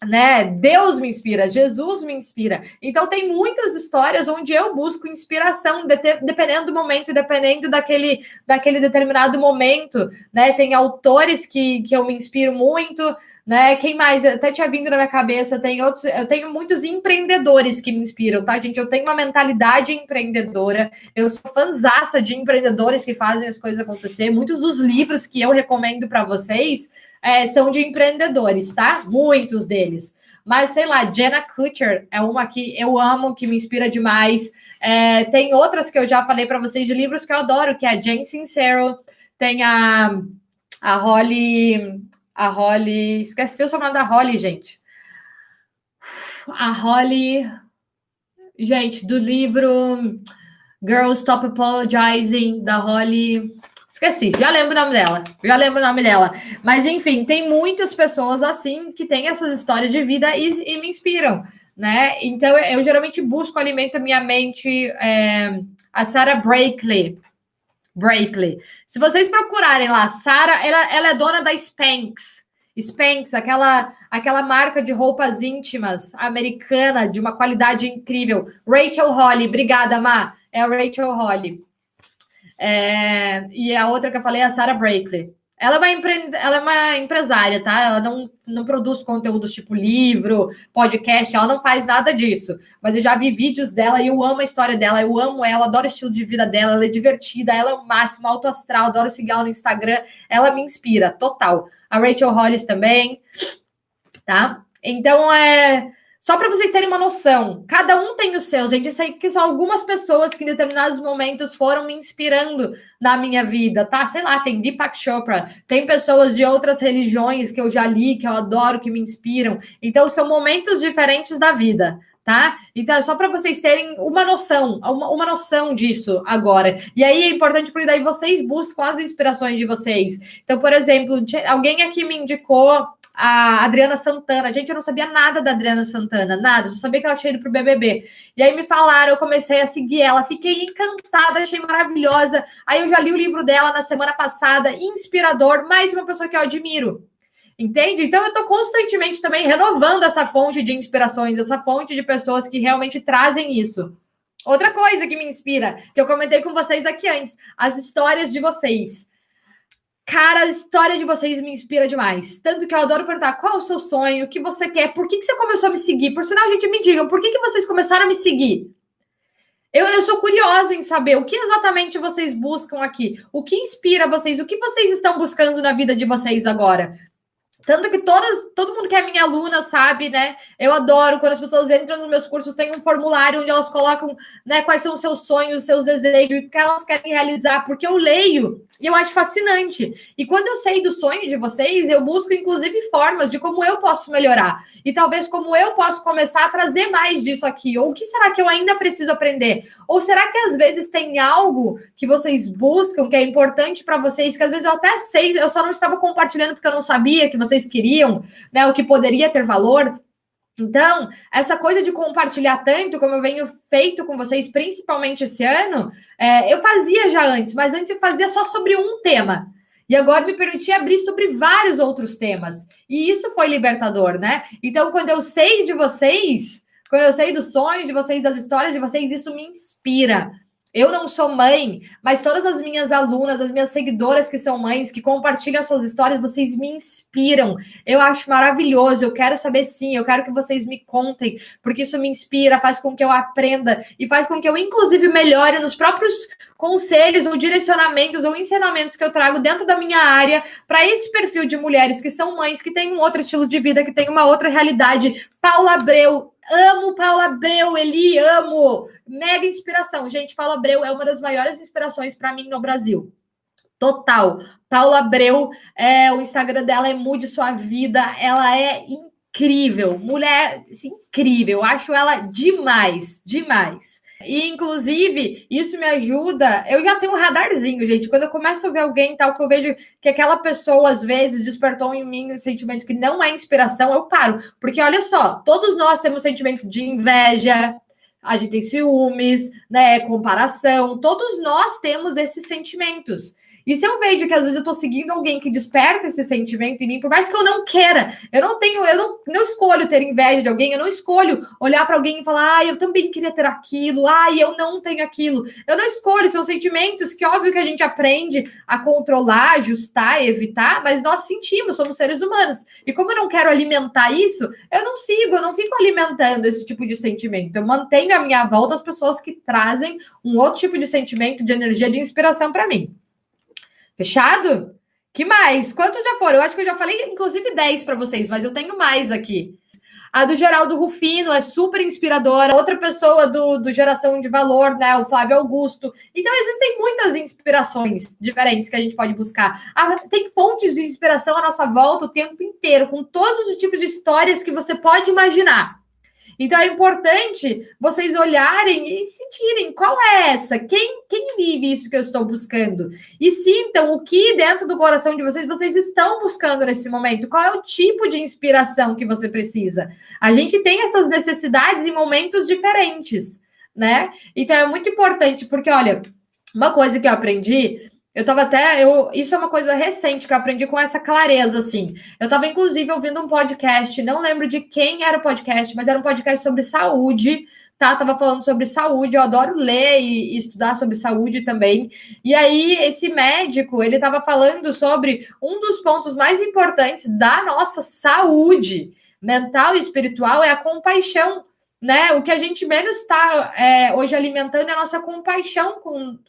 Né? Deus me inspira, Jesus me inspira. Então tem muitas histórias onde eu busco inspiração, dependendo do momento, dependendo daquele determinado momento, né? Tem autores que eu me inspiro muito, né? Quem mais? Até tinha vindo na minha cabeça, eu tenho muitos empreendedores que me inspiram, tá, gente? Eu tenho uma mentalidade empreendedora, eu sou fãzaça de empreendedores que fazem as coisas acontecer. Muitos dos livros que eu recomendo para vocês são de empreendedores, tá? Muitos deles. Mas, sei lá, Jenna Kutcher é uma que eu amo, que me inspira demais. Tem outras que eu já falei para vocês de livros que eu adoro, que é a Jen Sincero, tem a A Holly... Esqueci o sobrenome da Holly, gente. A Holly... Gente, do livro Girls Stop Apologizing, da Holly... Esqueci, já lembro o nome dela. Mas, enfim, tem muitas pessoas assim que têm essas histórias de vida e me inspiram, né? Então, eu geralmente busco, alimento a minha mente. A Sarah Blakely. Se vocês procurarem lá, Sarah, ela é dona da Spanx. Spanx, aquela marca de roupas íntimas americana de uma qualidade incrível. Rachel Holly, obrigada, Má. É a Rachel Holly. E a outra que eu falei é a Sarah Blakely. Ela é uma empresária, tá? Ela não produz conteúdos tipo livro, podcast, ela não faz nada disso. Mas eu já vi vídeos dela e eu amo a história dela, eu amo ela, adoro o estilo de vida dela, ela é divertida, ela é o máximo, alto astral, adoro seguir ela no Instagram, ela me inspira, total. A Rachel Hollis também, tá? Então, só para vocês terem uma noção, cada um tem os seus. Gente, eu sei que são algumas pessoas que em determinados momentos foram me inspirando na minha vida, tá? Sei lá, tem Deepak Chopra, tem pessoas de outras religiões que eu já li, que eu adoro, que me inspiram. Então, são momentos diferentes da vida, tá? Então, é só para vocês terem uma noção disso agora. E aí é importante, porque daí vocês buscam as inspirações de vocês. Então, por exemplo, alguém aqui me indicou a Adriana Santana. Gente, eu não sabia nada da Adriana Santana, nada. Eu só sabia que ela tinha ido pro BBB. E aí me falaram, eu comecei a seguir ela. Fiquei encantada, achei maravilhosa. Aí eu já li o livro dela na semana passada. Inspirador, mais uma pessoa que eu admiro. Entende? Então eu tô constantemente também renovando essa fonte de inspirações, essa fonte de pessoas que realmente trazem isso. Outra coisa que me inspira, que eu comentei com vocês aqui antes, as histórias de vocês. Cara, a história de vocês me inspira demais. Tanto que eu adoro perguntar qual é o seu sonho, o que você quer, por que você começou a me seguir? Por sinal, gente, me digam, por que vocês começaram a me seguir? Eu sou curiosa em saber o que exatamente vocês buscam aqui. O que inspira vocês? O que vocês estão buscando na vida de vocês agora? Tanto que todo mundo que é minha aluna sabe, né? Eu adoro quando as pessoas entram nos meus cursos, tem um formulário onde elas colocam, né, quais são os seus sonhos, os seus desejos, o que elas querem realizar, porque eu leio e eu acho fascinante. E quando eu sei do sonho de vocês, eu busco, inclusive, formas de como eu posso melhorar. E talvez como eu posso começar a trazer mais disso aqui. Ou o que será que eu ainda preciso aprender? Ou será que às vezes tem algo que vocês buscam, que é importante para vocês, que às vezes eu até sei, eu só não estava compartilhando porque eu não sabia que vocês queriam, né? O que poderia ter valor. Então, essa coisa de compartilhar tanto, como eu venho feito com vocês, principalmente esse ano, eu fazia já antes, mas antes eu fazia só sobre um tema. E agora me permiti abrir sobre vários outros temas. E isso foi libertador, né? Então, quando eu sei de vocês, quando eu sei dos sonhos de vocês, das histórias de vocês, isso me inspira. Eu não sou mãe, mas todas as minhas alunas, as minhas seguidoras que são mães, que compartilham suas histórias, vocês me inspiram. Eu acho maravilhoso, eu quero saber sim, eu quero que vocês me contem, porque isso me inspira, faz com que eu aprenda e faz com que eu, inclusive, melhore nos próprios conselhos ou direcionamentos ou ensinamentos que eu trago dentro da minha área para esse perfil de mulheres que são mães, que têm um outro estilo de vida, que têm uma outra realidade. Paula Abreu, amo Paula Abreu, Eli, amo. Mega inspiração. Gente, Paula Abreu é uma das maiores inspirações para mim no Brasil. Total. Paula Abreu, o Instagram dela é Mude Sua Vida. Ela é incrível. Mulher, assim, incrível. Eu acho ela demais, demais. E, inclusive, isso me ajuda. Eu já tenho um radarzinho, gente. Quando eu começo a ver alguém tal, que eu vejo que aquela pessoa, às vezes, despertou em mim um sentimento que não é inspiração, eu paro. Porque, olha só, todos nós temos sentimento de inveja, a gente tem ciúmes, né? Comparação. Todos nós temos esses sentimentos. E se eu vejo que às vezes eu tô seguindo alguém que desperta esse sentimento em mim, por mais que eu não queira, eu não escolho ter inveja de alguém, eu não escolho olhar para alguém e falar, eu também queria ter aquilo, eu não tenho aquilo. Eu não escolho, são sentimentos que, óbvio, que a gente aprende a controlar, ajustar, evitar, mas nós sentimos, somos seres humanos. E como eu não quero alimentar isso, eu não fico alimentando esse tipo de sentimento. Eu mantenho à minha volta as pessoas que trazem um outro tipo de sentimento, de energia, de inspiração para mim. Fechado? Que mais? Quantos já foram? Eu acho que eu já falei, inclusive, 10 para vocês, mas eu tenho mais aqui. A do Geraldo Rufino é super inspiradora. Outra pessoa do Geração de Valor, né? O Flávio Augusto. Então, existem muitas inspirações diferentes que a gente pode buscar. Tem fontes de inspiração à nossa volta o tempo inteiro, com todos os tipos de histórias que você pode imaginar. Então, é importante vocês olharem e sentirem qual é essa, quem vive isso que eu estou buscando. E sintam o que dentro do coração de vocês estão buscando nesse momento. Qual é o tipo de inspiração que você precisa. A gente tem essas necessidades em momentos diferentes, né? Então, é muito importante, porque, olha, uma coisa que eu aprendi... Isso é uma coisa recente que eu aprendi com essa clareza, assim. Eu estava, inclusive, ouvindo um podcast, não lembro de quem era o podcast, mas era um podcast sobre saúde, tá? Tava falando sobre saúde, eu adoro ler e estudar sobre saúde também. E aí, esse médico, ele estava falando sobre um dos pontos mais importantes da nossa saúde mental e espiritual é a compaixão, né? O que a gente menos está hoje alimentando é a nossa compaixão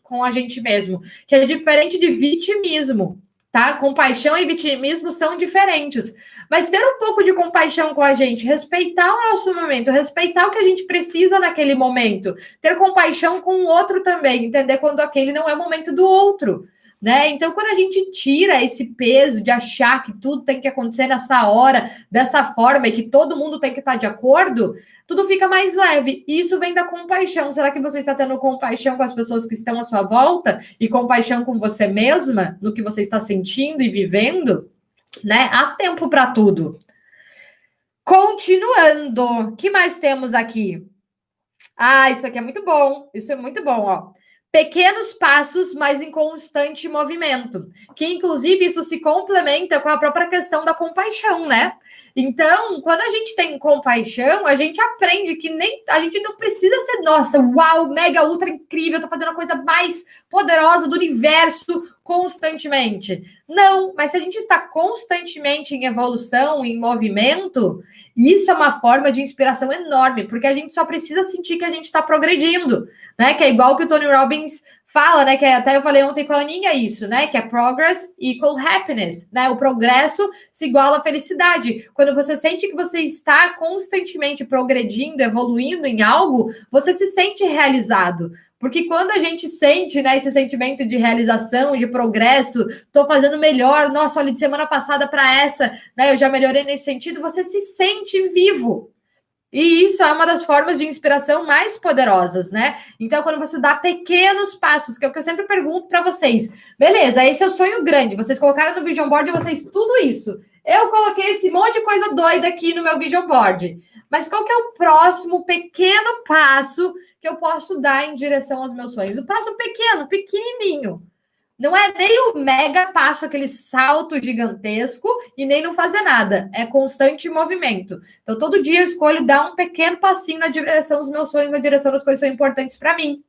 com a gente mesmo, que é diferente de vitimismo, tá? Compaixão e vitimismo são diferentes. Mas ter um pouco de compaixão com a gente, respeitar o nosso momento, respeitar o que a gente precisa naquele momento, ter compaixão com o outro também, entender quando aquele não é o momento do outro. Né? Então, quando a gente tira esse peso de achar que tudo tem que acontecer nessa hora, dessa forma, e que todo mundo tem que estar de acordo, tudo fica mais leve. E isso vem da compaixão. Será que você está tendo compaixão com as pessoas que estão à sua volta e compaixão com você mesma, no que você está sentindo e vivendo? Né? Há tempo para tudo. Continuando, o que mais temos aqui? Isso aqui é muito bom. Isso é muito bom, ó. Pequenos passos, mas em constante movimento. Que, inclusive, isso se complementa com a própria questão da compaixão, né? Então, quando a gente tem compaixão, a gente aprende que a gente não precisa ser, nossa, uau, mega, ultra incrível, tô fazendo a coisa mais poderosa do universo constantemente. Não, mas se a gente está constantemente em evolução, em movimento, isso é uma forma de inspiração enorme, porque a gente só precisa sentir que a gente está progredindo, né? Que é igual que o Tony Robbins fala, né? Que até eu falei ontem com a Aninha isso, né? Que é progress equal happiness, né? O progresso se iguala à felicidade. Quando você sente que você está constantemente progredindo, evoluindo em algo, você se sente realizado. Porque quando a gente sente, né, esse sentimento de realização, de progresso, tô fazendo melhor, nossa, olha, de semana passada para essa, né, eu já melhorei nesse sentido, você se sente vivo. E isso é uma das formas de inspiração mais poderosas, né? Então, quando você dá pequenos passos, que é o que eu sempre pergunto para vocês. Beleza, esse é o sonho grande. Vocês colocaram no Vision Board de vocês tudo isso. Eu coloquei esse monte de coisa doida aqui no meu Vision Board. Mas qual que é o próximo pequeno passo que eu posso dar em direção aos meus sonhos? O passo pequeno, pequenininho. Não é nem o mega passo, aquele salto gigantesco, e nem não fazer nada. É constante movimento. Então, todo dia eu escolho dar um pequeno passinho na direção dos meus sonhos, na direção das coisas que são importantes para mim.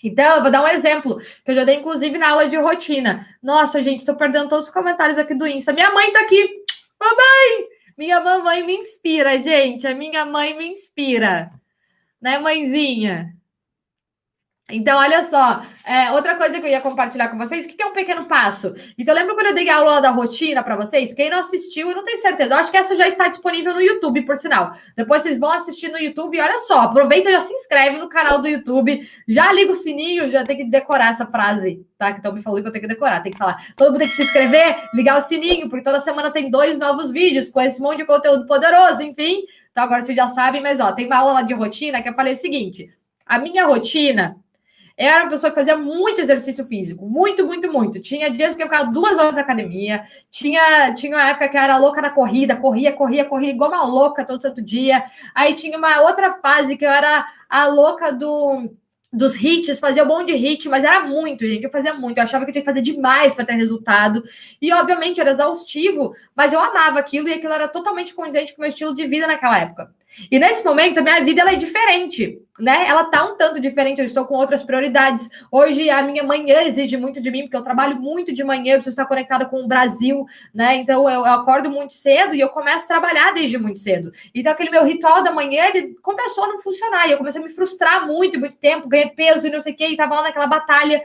Então, eu vou dar um exemplo, que eu já dei, inclusive, na aula de rotina. Nossa, gente, estou perdendo todos os comentários aqui do Insta. Minha mãe está aqui. Mamãe! Minha mamãe me inspira, gente. A minha mãe me inspira. Né, mãezinha? Então, olha só, outra coisa que eu ia compartilhar com vocês, o que é um pequeno passo? Então, lembra quando eu dei a aula da rotina para vocês? Quem não assistiu, eu não tenho certeza, eu acho que essa já está disponível no YouTube, por sinal. Depois vocês vão assistir no YouTube e olha só, aproveita e já se inscreve no canal do YouTube, já liga o sininho, já tem que decorar essa frase, tá? Que estão me falando que eu tenho que decorar, tem que falar. Todo mundo tem que se inscrever, ligar o sininho, porque toda semana tem 2 novos vídeos com esse monte de conteúdo poderoso, enfim. Então, agora vocês já sabem, mas ó, tem uma aula lá de rotina que eu falei o seguinte, a minha rotina... Eu era uma pessoa que fazia muito exercício físico, muito, muito, muito. Tinha dias que eu ficava 2 horas na academia, tinha uma época que eu era louca na corrida, corria igual uma louca todo santo dia. Aí tinha uma outra fase que eu era a louca dos hits, fazia um monte de hit, mas era muito, gente, eu fazia muito, eu achava que eu tinha que fazer demais para ter resultado, e obviamente era exaustivo, mas eu amava aquilo, e aquilo era totalmente condizente com o meu estilo de vida naquela época. E nesse momento, a minha vida ela é diferente, né? Ela tá um tanto diferente, eu estou com outras prioridades. Hoje, a minha manhã exige muito de mim, porque eu trabalho muito de manhã, eu preciso estar conectada com o Brasil, né? Então, eu acordo muito cedo e eu começo a trabalhar desde muito cedo. Então, aquele meu ritual da manhã, ele começou a não funcionar, e eu comecei a me frustrar muito tempo, ganhei peso e não sei o quê, e tava lá naquela batalha.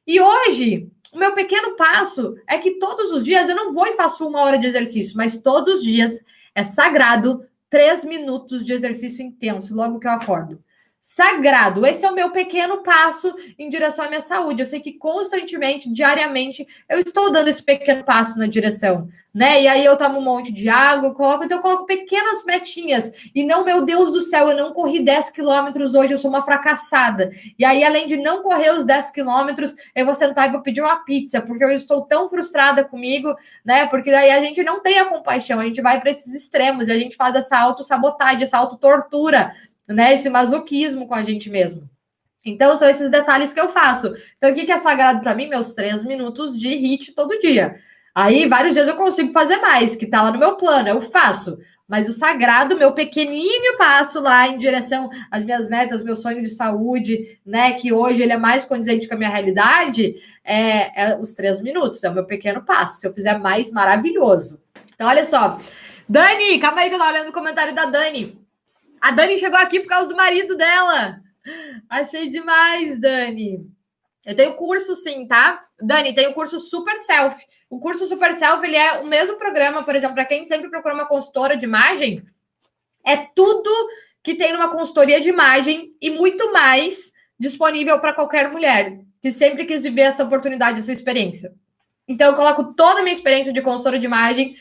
E hoje... O meu pequeno passo é que todos os dias eu não vou e faço 1 hora de exercício, mas todos os dias é sagrado 3 minutos de exercício intenso, logo que eu acordo. Sagrado, esse é o meu pequeno passo em direção à minha saúde. Eu sei que constantemente, diariamente, eu estou dando esse pequeno passo na direção, né? E aí eu tomo um monte de água, então eu coloco pequenas metinhas. E não, meu Deus do céu, eu não corri 10 quilômetros hoje, eu sou uma fracassada. E aí, além de não correr os 10 quilômetros, eu vou sentar e vou pedir uma pizza, porque eu estou tão frustrada comigo, né? Porque daí a gente não tem a compaixão, a gente vai para esses extremos, e a gente faz essa autossabotagem, essa autotortura, né, esse masoquismo com a gente mesmo. Então, são esses detalhes que eu faço. Então, o que é sagrado para mim? Meus 3 minutos de HIIT todo dia. Aí, vários dias eu consigo fazer mais, que tá lá no meu plano, eu faço. Mas o sagrado, meu pequenininho passo lá em direção às minhas metas, meu sonho de saúde, né, que hoje ele é mais condizente com a minha realidade, é os 3 minutos, é o meu pequeno passo. Se eu fizer mais, maravilhoso. Então, olha só. Dani, calma aí que eu tava olhando o comentário da Dani. A Dani chegou aqui por causa do marido dela. Achei demais, Dani. Eu tenho curso sim, tá? Dani, tem o curso Super Self. O curso Super Self, ele é o mesmo programa, por exemplo, para quem sempre procura uma consultora de imagem, é tudo que tem numa consultoria de imagem e muito mais disponível para qualquer mulher que sempre quis viver essa oportunidade, essa experiência. Então, eu coloco toda a minha experiência de consultora de imagem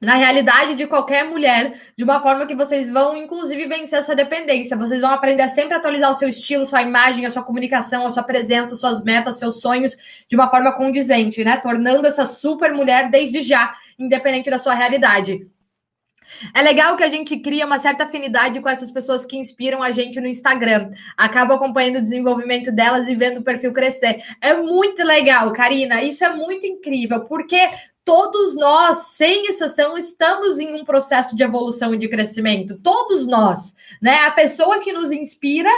na realidade de qualquer mulher, de uma forma que vocês vão, inclusive, vencer essa dependência. Vocês vão aprender a sempre atualizar o seu estilo, sua imagem, a sua comunicação, a sua presença, suas metas, seus sonhos, de uma forma condizente, né? Tornando essa super mulher desde já, independente da sua realidade. É legal que a gente cria uma certa afinidade com essas pessoas que inspiram a gente no Instagram. Acaba acompanhando o desenvolvimento delas e vendo o perfil crescer. É muito legal, Karina. Isso é muito incrível, porque todos nós, sem exceção, estamos em um processo de evolução e de crescimento. Todos nós, né? A pessoa que nos inspira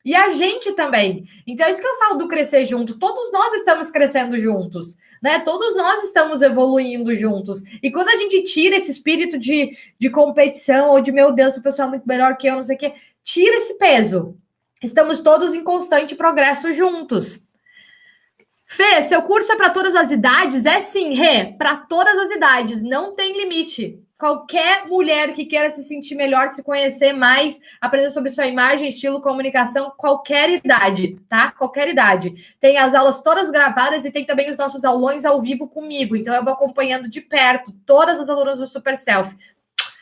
e a gente também. Então, é isso que eu falo do crescer junto. Todos nós estamos crescendo juntos, né? Todos nós estamos evoluindo juntos. E quando a gente tira esse espírito de competição ou de, meu Deus, essa pessoa é muito melhor que eu, não sei o quê, tira esse peso. Estamos todos em constante progresso juntos. Fê, seu curso é para todas as idades? É sim, Rê, para todas as idades, não tem limite. Qualquer mulher que queira se sentir melhor, se conhecer mais, aprender sobre sua imagem, estilo, comunicação, qualquer idade, tá? Qualquer idade. Tem as aulas todas gravadas e tem também os nossos aulões ao vivo comigo. Então, eu vou acompanhando de perto todas as alunas do Super Self.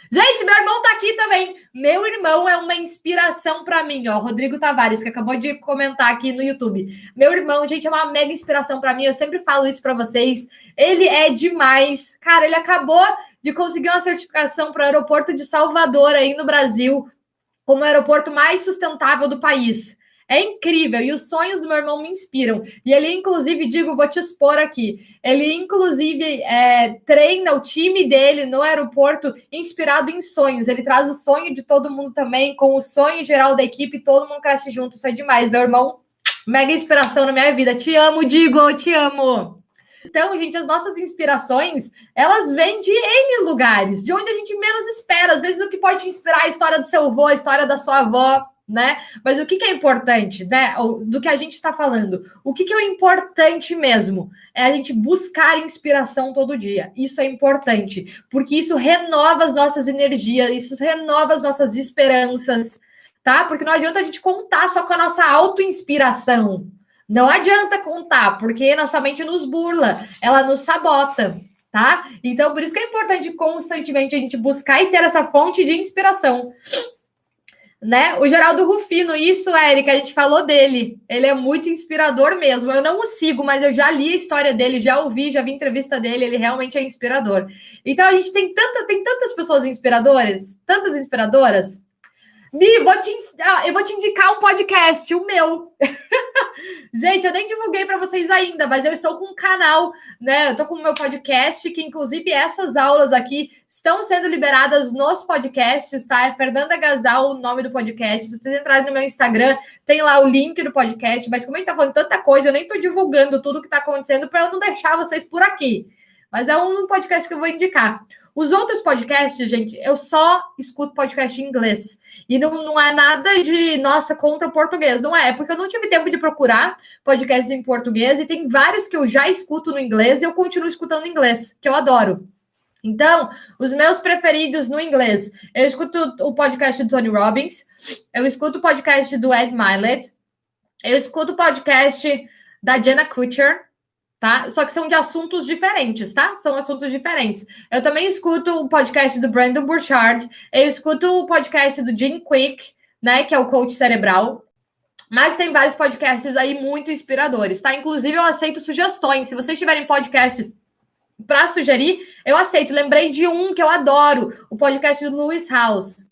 Gente, meu irmão tá aqui também. Meu irmão é uma inspiração para mim, ó. Rodrigo Tavares, que acabou de comentar aqui no YouTube. Meu irmão, gente, é uma mega inspiração para mim. Eu sempre falo isso para vocês. Ele é demais. Cara, ele acabou de conseguir uma certificação para o aeroporto de Salvador aí no Brasil, como o aeroporto mais sustentável do país. É incrível, e os sonhos do meu irmão me inspiram. E ele, inclusive, vou te expor aqui, ele, inclusive, treina o time dele no aeroporto inspirado em sonhos. Ele traz o sonho de todo mundo também, com o sonho geral da equipe, todo mundo cresce junto, isso é demais. Meu irmão, mega inspiração na minha vida. Te amo, Digo, te amo. Então, gente, as nossas inspirações, elas vêm de N lugares, de onde a gente menos espera. Às vezes, o que pode te inspirar é a história do seu avô, a história da sua avó, né? Mas o que é importante, né? Do que a gente está falando? O que é o importante mesmo? É a gente buscar inspiração todo dia. Isso é importante, porque isso renova as nossas energias, isso renova as nossas esperanças, tá? Porque não adianta a gente contar só com a nossa auto-inspiração. Não adianta contar, porque nossa mente nos burla, ela nos sabota, tá? Então, por isso que é importante constantemente a gente buscar e ter essa fonte de inspiração. Né? O Geraldo Rufino, isso, Érica, a gente falou dele. Ele é muito inspirador mesmo. Eu não o sigo, mas eu já li a história dele, já ouvi, já vi entrevista dele. Ele realmente é inspirador. Então, a gente tem tantas pessoas inspiradoras, tantas inspiradoras. Mi, eu vou te indicar um podcast, o meu. Gente, eu nem divulguei para vocês ainda, mas eu estou com um canal, né? Eu estou com o meu podcast, que inclusive essas aulas aqui estão sendo liberadas nos podcasts, tá? É Fernanda Gasal, o nome do podcast. Se vocês entrarem no meu Instagram, tem lá o link do podcast, mas como a gente tá falando tanta coisa, eu nem estou divulgando tudo que está acontecendo para eu não deixar vocês por aqui. Mas é um podcast que eu vou indicar. Os outros podcasts, gente, eu só escuto podcast em inglês. E não é nada de, nossa, contra o português. Não é porque eu não tive tempo de procurar podcasts em português. E tem vários que eu já escuto no inglês e eu continuo escutando em inglês, que eu adoro. Então, os meus preferidos no inglês, eu escuto o podcast do Tony Robbins, eu escuto o podcast do Ed Mylett, eu escuto o podcast da Jenna Kutcher, tá? Só que são de assuntos diferentes, tá? São assuntos diferentes. Eu também escuto o podcast do Brandon Burchard, eu escuto o podcast do Jim Quick, né, que é o coach cerebral. Mas tem vários podcasts aí muito inspiradores, tá? Inclusive, eu aceito sugestões. Se vocês tiverem podcasts para sugerir, eu aceito. Lembrei de um que eu adoro, o podcast do Lewis Howes.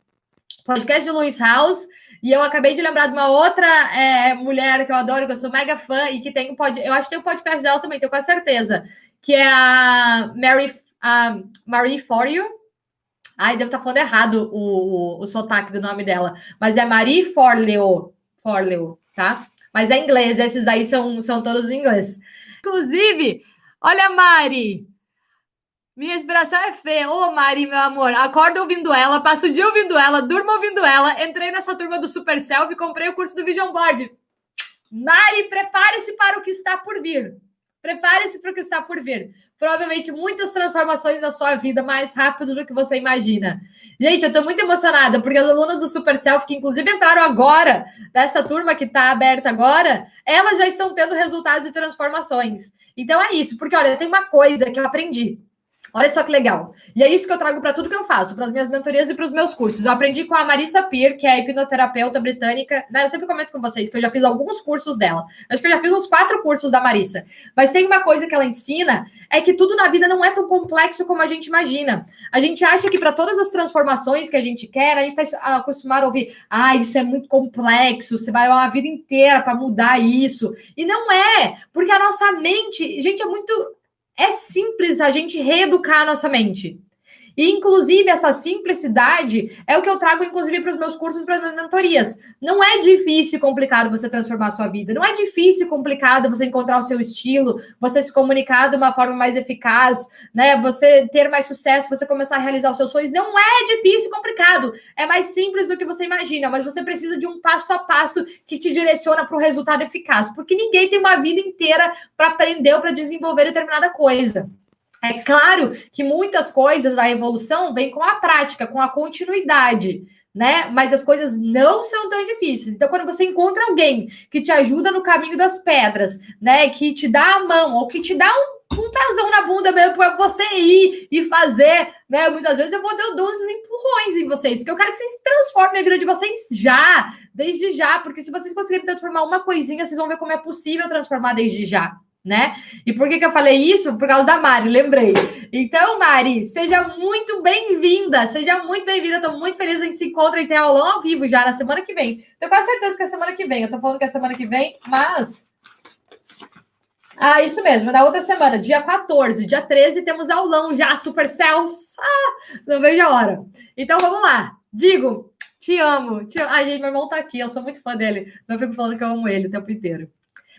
Podcast do Lewis Howes, e eu acabei de lembrar de uma outra mulher que eu adoro, que eu sou mega fã, e que tem um podcast, eu acho que tem um podcast dela também, tenho quase certeza, que é a Marie Forleo. Ai, devo estar falando errado o sotaque do nome dela, mas é Marie Forleo, tá? Mas é inglês, esses daí são todos em inglês. Inclusive, olha a Mari, minha inspiração é Fê. Ô, Mari, meu amor, acordo ouvindo ela, passo o dia ouvindo ela, durmo ouvindo ela, entrei nessa turma do Super Self e comprei o curso do Vision Board. Mari, prepare-se para o que está por vir. Prepare-se para o que está por vir. Provavelmente muitas transformações na sua vida mais rápido do que você imagina. Gente, eu estou muito emocionada, porque as alunas do Super Self, que inclusive entraram agora, nessa turma que está aberta agora, elas já estão tendo resultados de transformações. Então é isso, porque olha, tem uma coisa que eu aprendi. Olha só que legal. E é isso que eu trago para tudo que eu faço, para as minhas mentorias e para os meus cursos. Eu aprendi com a Marissa Peer, que é a hipnoterapeuta britânica. Né? Eu sempre comento com vocês que eu já fiz alguns cursos dela. Acho que eu já fiz uns 4 cursos da Marissa. Mas tem uma coisa que ela ensina, é que tudo na vida não é tão complexo como a gente imagina. A gente acha que para todas as transformações que a gente quer, a gente está acostumado a ouvir, isso é muito complexo, você vai uma vida inteira para mudar isso. E não é, porque a nossa mente, gente, é simples a gente reeducar a nossa mente. E, inclusive, essa simplicidade é o que eu trago, inclusive, para os meus cursos e para as minhas mentorias. Não é difícil e complicado você transformar a sua vida. Não é difícil e complicado você encontrar o seu estilo, você se comunicar de uma forma mais eficaz, né? Você ter mais sucesso, você começar a realizar os seus sonhos. Não é difícil e complicado. É mais simples do que você imagina, mas você precisa de um passo a passo que te direciona para o resultado eficaz. Porque ninguém tem uma vida inteira para aprender ou para desenvolver determinada coisa. É claro que muitas coisas, a evolução vem com a prática, com a continuidade, né? Mas as coisas não são tão difíceis. Então, quando você encontra alguém que te ajuda no caminho das pedras, né? Que te dá a mão, ou que te dá um pezão na bunda mesmo para você ir e fazer, né? Muitas vezes eu vou dar uns empurrões em vocês, porque eu quero que vocês transformem a vida de vocês já, desde já, porque se vocês conseguirem transformar uma coisinha, vocês vão ver como é possível transformar desde já. Né? E por que eu falei isso? Por causa da Mari, lembrei. Então, Mari, seja muito bem-vinda. Seja muito bem-vinda. Estou muito feliz em se encontrar e ter aulão ao vivo já na semana que vem. Tenho quase certeza que é semana que vem. Eu estou falando que é semana que vem, mas... isso mesmo, na outra semana, dia 14, dia 13, temos aulão já, Super Self. Não vejo a hora. Então, vamos lá. Digo, te amo. Ai, gente, meu irmão tá aqui, eu sou muito fã dele. Eu fico falando que eu amo ele o tempo inteiro.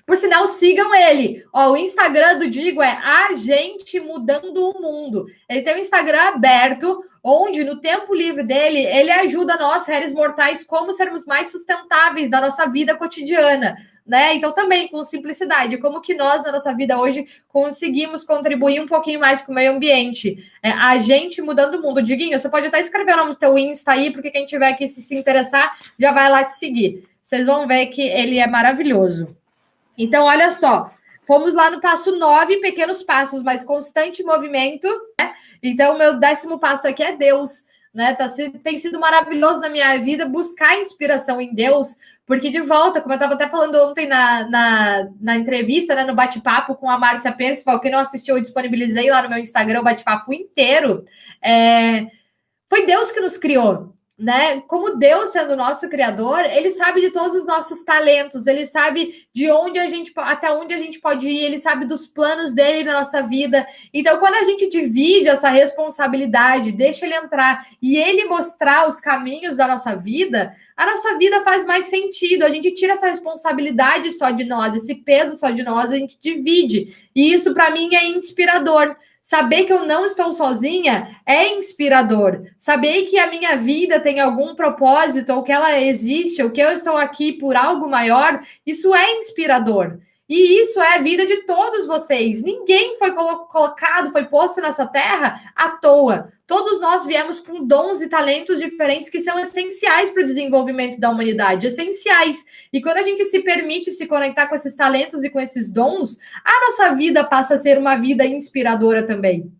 Por sinal, sigam ele. O Instagram do Digo é A Gente Mudando o Mundo. Ele tem um Instagram aberto, onde no tempo livre dele, ele ajuda nós, réis mortais, como sermos mais sustentáveis na nossa vida cotidiana, né? Então, também com simplicidade, como que nós, na nossa vida hoje, conseguimos contribuir um pouquinho mais com o meio ambiente. A Gente Mudando o Mundo. Diguinho, você pode até escrever o nome do teu Insta aí, porque quem tiver aqui se interessar, já vai lá te seguir. Vocês vão ver que ele é maravilhoso. Então, olha só, fomos lá no passo 9, pequenos passos, mas constante movimento, né? Então, meu 10º passo aqui é Deus, né? Tem sido maravilhoso na minha vida buscar inspiração em Deus, porque de volta, como eu estava até falando ontem na entrevista, né, no bate-papo com a Márcia Percival, quem não assistiu, eu disponibilizei lá no meu Instagram o bate-papo inteiro, foi Deus que nos criou. Né? Como Deus sendo o nosso criador, ele sabe de todos os nossos talentos, ele sabe de até onde a gente pode ir, ele sabe dos planos dele na nossa vida. Então, quando a gente divide essa responsabilidade, deixa ele entrar e ele mostrar os caminhos da nossa vida, a nossa vida faz mais sentido. A gente tira essa responsabilidade só de nós, esse peso só de nós, a gente divide. E isso, para mim, é inspirador. Saber que eu não estou sozinha é inspirador. Saber que a minha vida tem algum propósito, ou que ela existe, ou que eu estou aqui por algo maior, isso é inspirador. E isso é a vida de todos vocês. Ninguém foi colocado, foi posto nessa terra à toa. Todos nós viemos com dons e talentos diferentes que são essenciais para o desenvolvimento da humanidade, essenciais. E quando a gente se permite se conectar com esses talentos e com esses dons, a nossa vida passa a ser uma vida inspiradora também.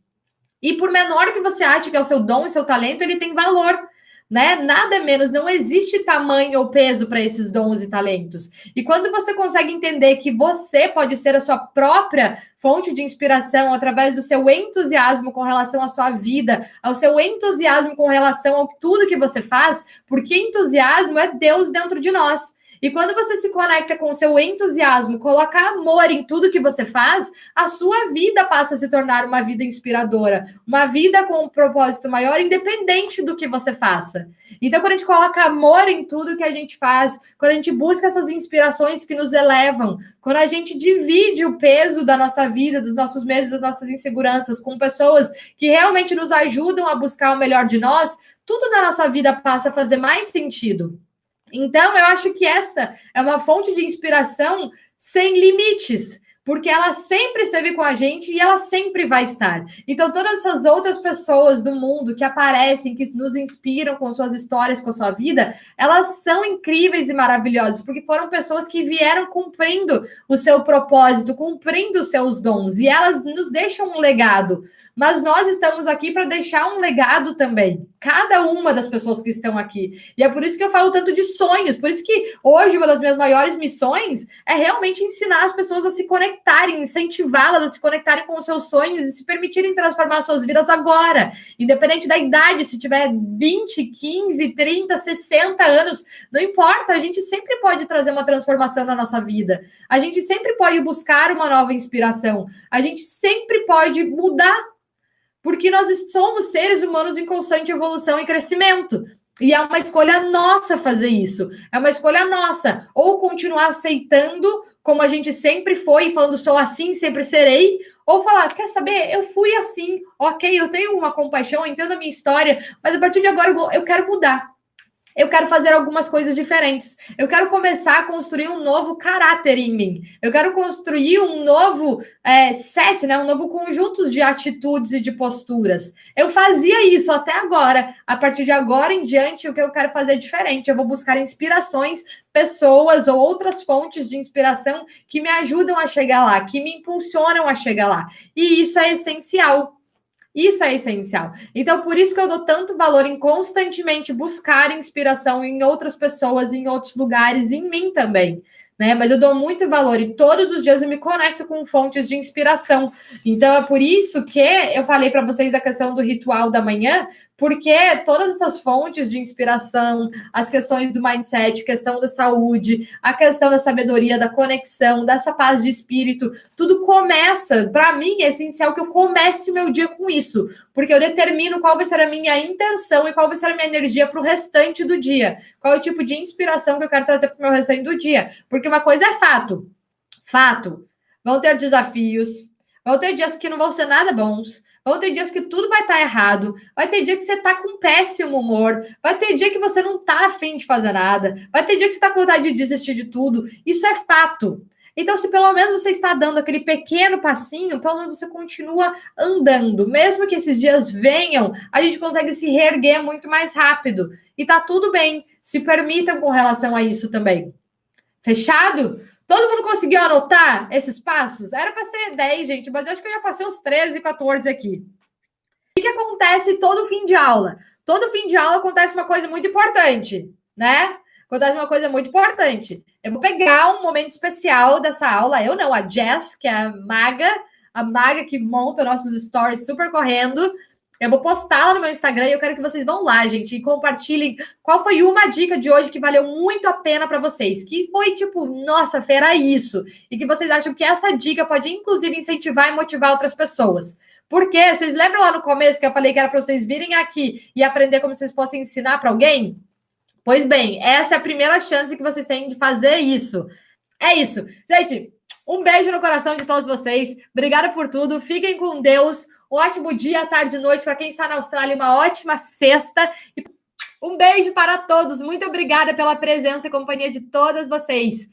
E por menor que você ache que é o seu dom e seu talento, ele tem valor, né? Nada menos, não existe tamanho ou peso para esses dons e talentos. E quando você consegue entender que você pode ser a sua própria fonte de inspiração através do seu entusiasmo com relação à sua vida, ao seu entusiasmo com relação a tudo que você faz, porque entusiasmo é Deus dentro de nós. E quando você se conecta com o seu entusiasmo, coloca amor em tudo que você faz, a sua vida passa a se tornar uma vida inspiradora, uma vida com um propósito maior, independente do que você faça. Então, quando a gente coloca amor em tudo que a gente faz, quando a gente busca essas inspirações que nos elevam, quando a gente divide o peso da nossa vida, dos nossos medos, das nossas inseguranças com pessoas que realmente nos ajudam a buscar o melhor de nós, tudo na nossa vida passa a fazer mais sentido. Então, eu acho que essa é uma fonte de inspiração sem limites, porque ela sempre esteve com a gente e ela sempre vai estar. Então, todas essas outras pessoas do mundo que aparecem, que nos inspiram com suas histórias, com a sua vida, elas são incríveis e maravilhosas, porque foram pessoas que vieram cumprindo o seu propósito, cumprindo os seus dons, e elas nos deixam um legado. Mas nós estamos aqui para deixar um legado também. Cada uma das pessoas que estão aqui. E é por isso que eu falo tanto de sonhos. Por isso que hoje uma das minhas maiores missões é realmente ensinar as pessoas a se conectarem, incentivá-las a se conectarem com os seus sonhos e se permitirem transformar suas vidas agora. Independente da idade, se tiver 20, 15, 30, 60 anos, não importa. A gente sempre pode trazer uma transformação na nossa vida. A gente sempre pode buscar uma nova inspiração. A gente sempre pode mudar. Porque nós somos seres humanos em constante evolução e crescimento. E é uma escolha nossa fazer isso. É uma escolha nossa. Ou continuar aceitando como a gente sempre foi, falando sou assim, sempre serei. Ou falar, quer saber? Eu fui assim. Ok, eu tenho uma compaixão, eu entendo a minha história. Mas a partir de agora eu quero mudar. Eu quero fazer algumas coisas diferentes. Eu quero começar a construir um novo caráter em mim. Eu quero construir um novo set, né? Um novo conjunto de atitudes e de posturas. Eu fazia isso até agora. A partir de agora em diante, o que eu quero fazer é diferente. Eu vou buscar inspirações, pessoas ou outras fontes de inspiração que me ajudam a chegar lá, que me impulsionam a chegar lá. E isso é essencial. Isso é essencial. Então, por isso que eu dou tanto valor em constantemente buscar inspiração em outras pessoas, em outros lugares, em mim também, né? Mas eu dou muito valor e todos os dias eu me conecto com fontes de inspiração. Então, é por isso que eu falei para vocês a questão do ritual da manhã, porque todas essas fontes de inspiração, as questões do mindset, questão da saúde, a questão da sabedoria, da conexão, dessa paz de espírito, tudo começa, para mim, é essencial que eu comece o meu dia com isso, porque eu determino qual vai ser a minha intenção e qual vai ser a minha energia para o restante do dia, qual é o tipo de inspiração que eu quero trazer para o meu restante do dia, porque uma coisa é fato, vão ter desafios, vão ter dias que não vão ser nada bons, vão ter dias que tudo vai estar errado, vai ter dia que você está com péssimo humor, vai ter dia que você não está afim de fazer nada, vai ter dia que você está com vontade de desistir de tudo. Isso é fato. Então, se pelo menos você está dando aquele pequeno passinho, pelo menos você continua andando. Mesmo que esses dias venham, a gente consegue se reerguer muito mais rápido. E tá tudo bem. Se permitam com relação a isso também. Fechado? Todo mundo conseguiu anotar esses passos? Era para ser 10, gente, mas eu acho que eu já passei uns 13, 14 aqui. O que acontece todo fim de aula? Todo fim de aula acontece uma coisa muito importante, né? Acontece uma coisa muito importante. Eu vou pegar um momento especial dessa aula. Eu não, a Jess, que é a maga que monta nossos stories super correndo. Eu vou postar lá no meu Instagram e eu quero que vocês vão lá, gente, e compartilhem qual foi uma dica de hoje que valeu muito a pena para vocês. Que foi tipo, nossa, fera isso. E que vocês acham que essa dica pode, inclusive, incentivar e motivar outras pessoas. Porque vocês lembram lá no começo que eu falei que era para vocês virem aqui e aprender como vocês fossem ensinar para alguém? Pois bem, essa é a primeira chance que vocês têm de fazer isso. É isso. Gente, um beijo no coração de todos vocês. Obrigada por tudo. Fiquem com Deus. Um ótimo dia, tarde e noite para quem está na Austrália. Uma ótima sexta. E um beijo para todos. Muito obrigada pela presença e companhia de todas vocês.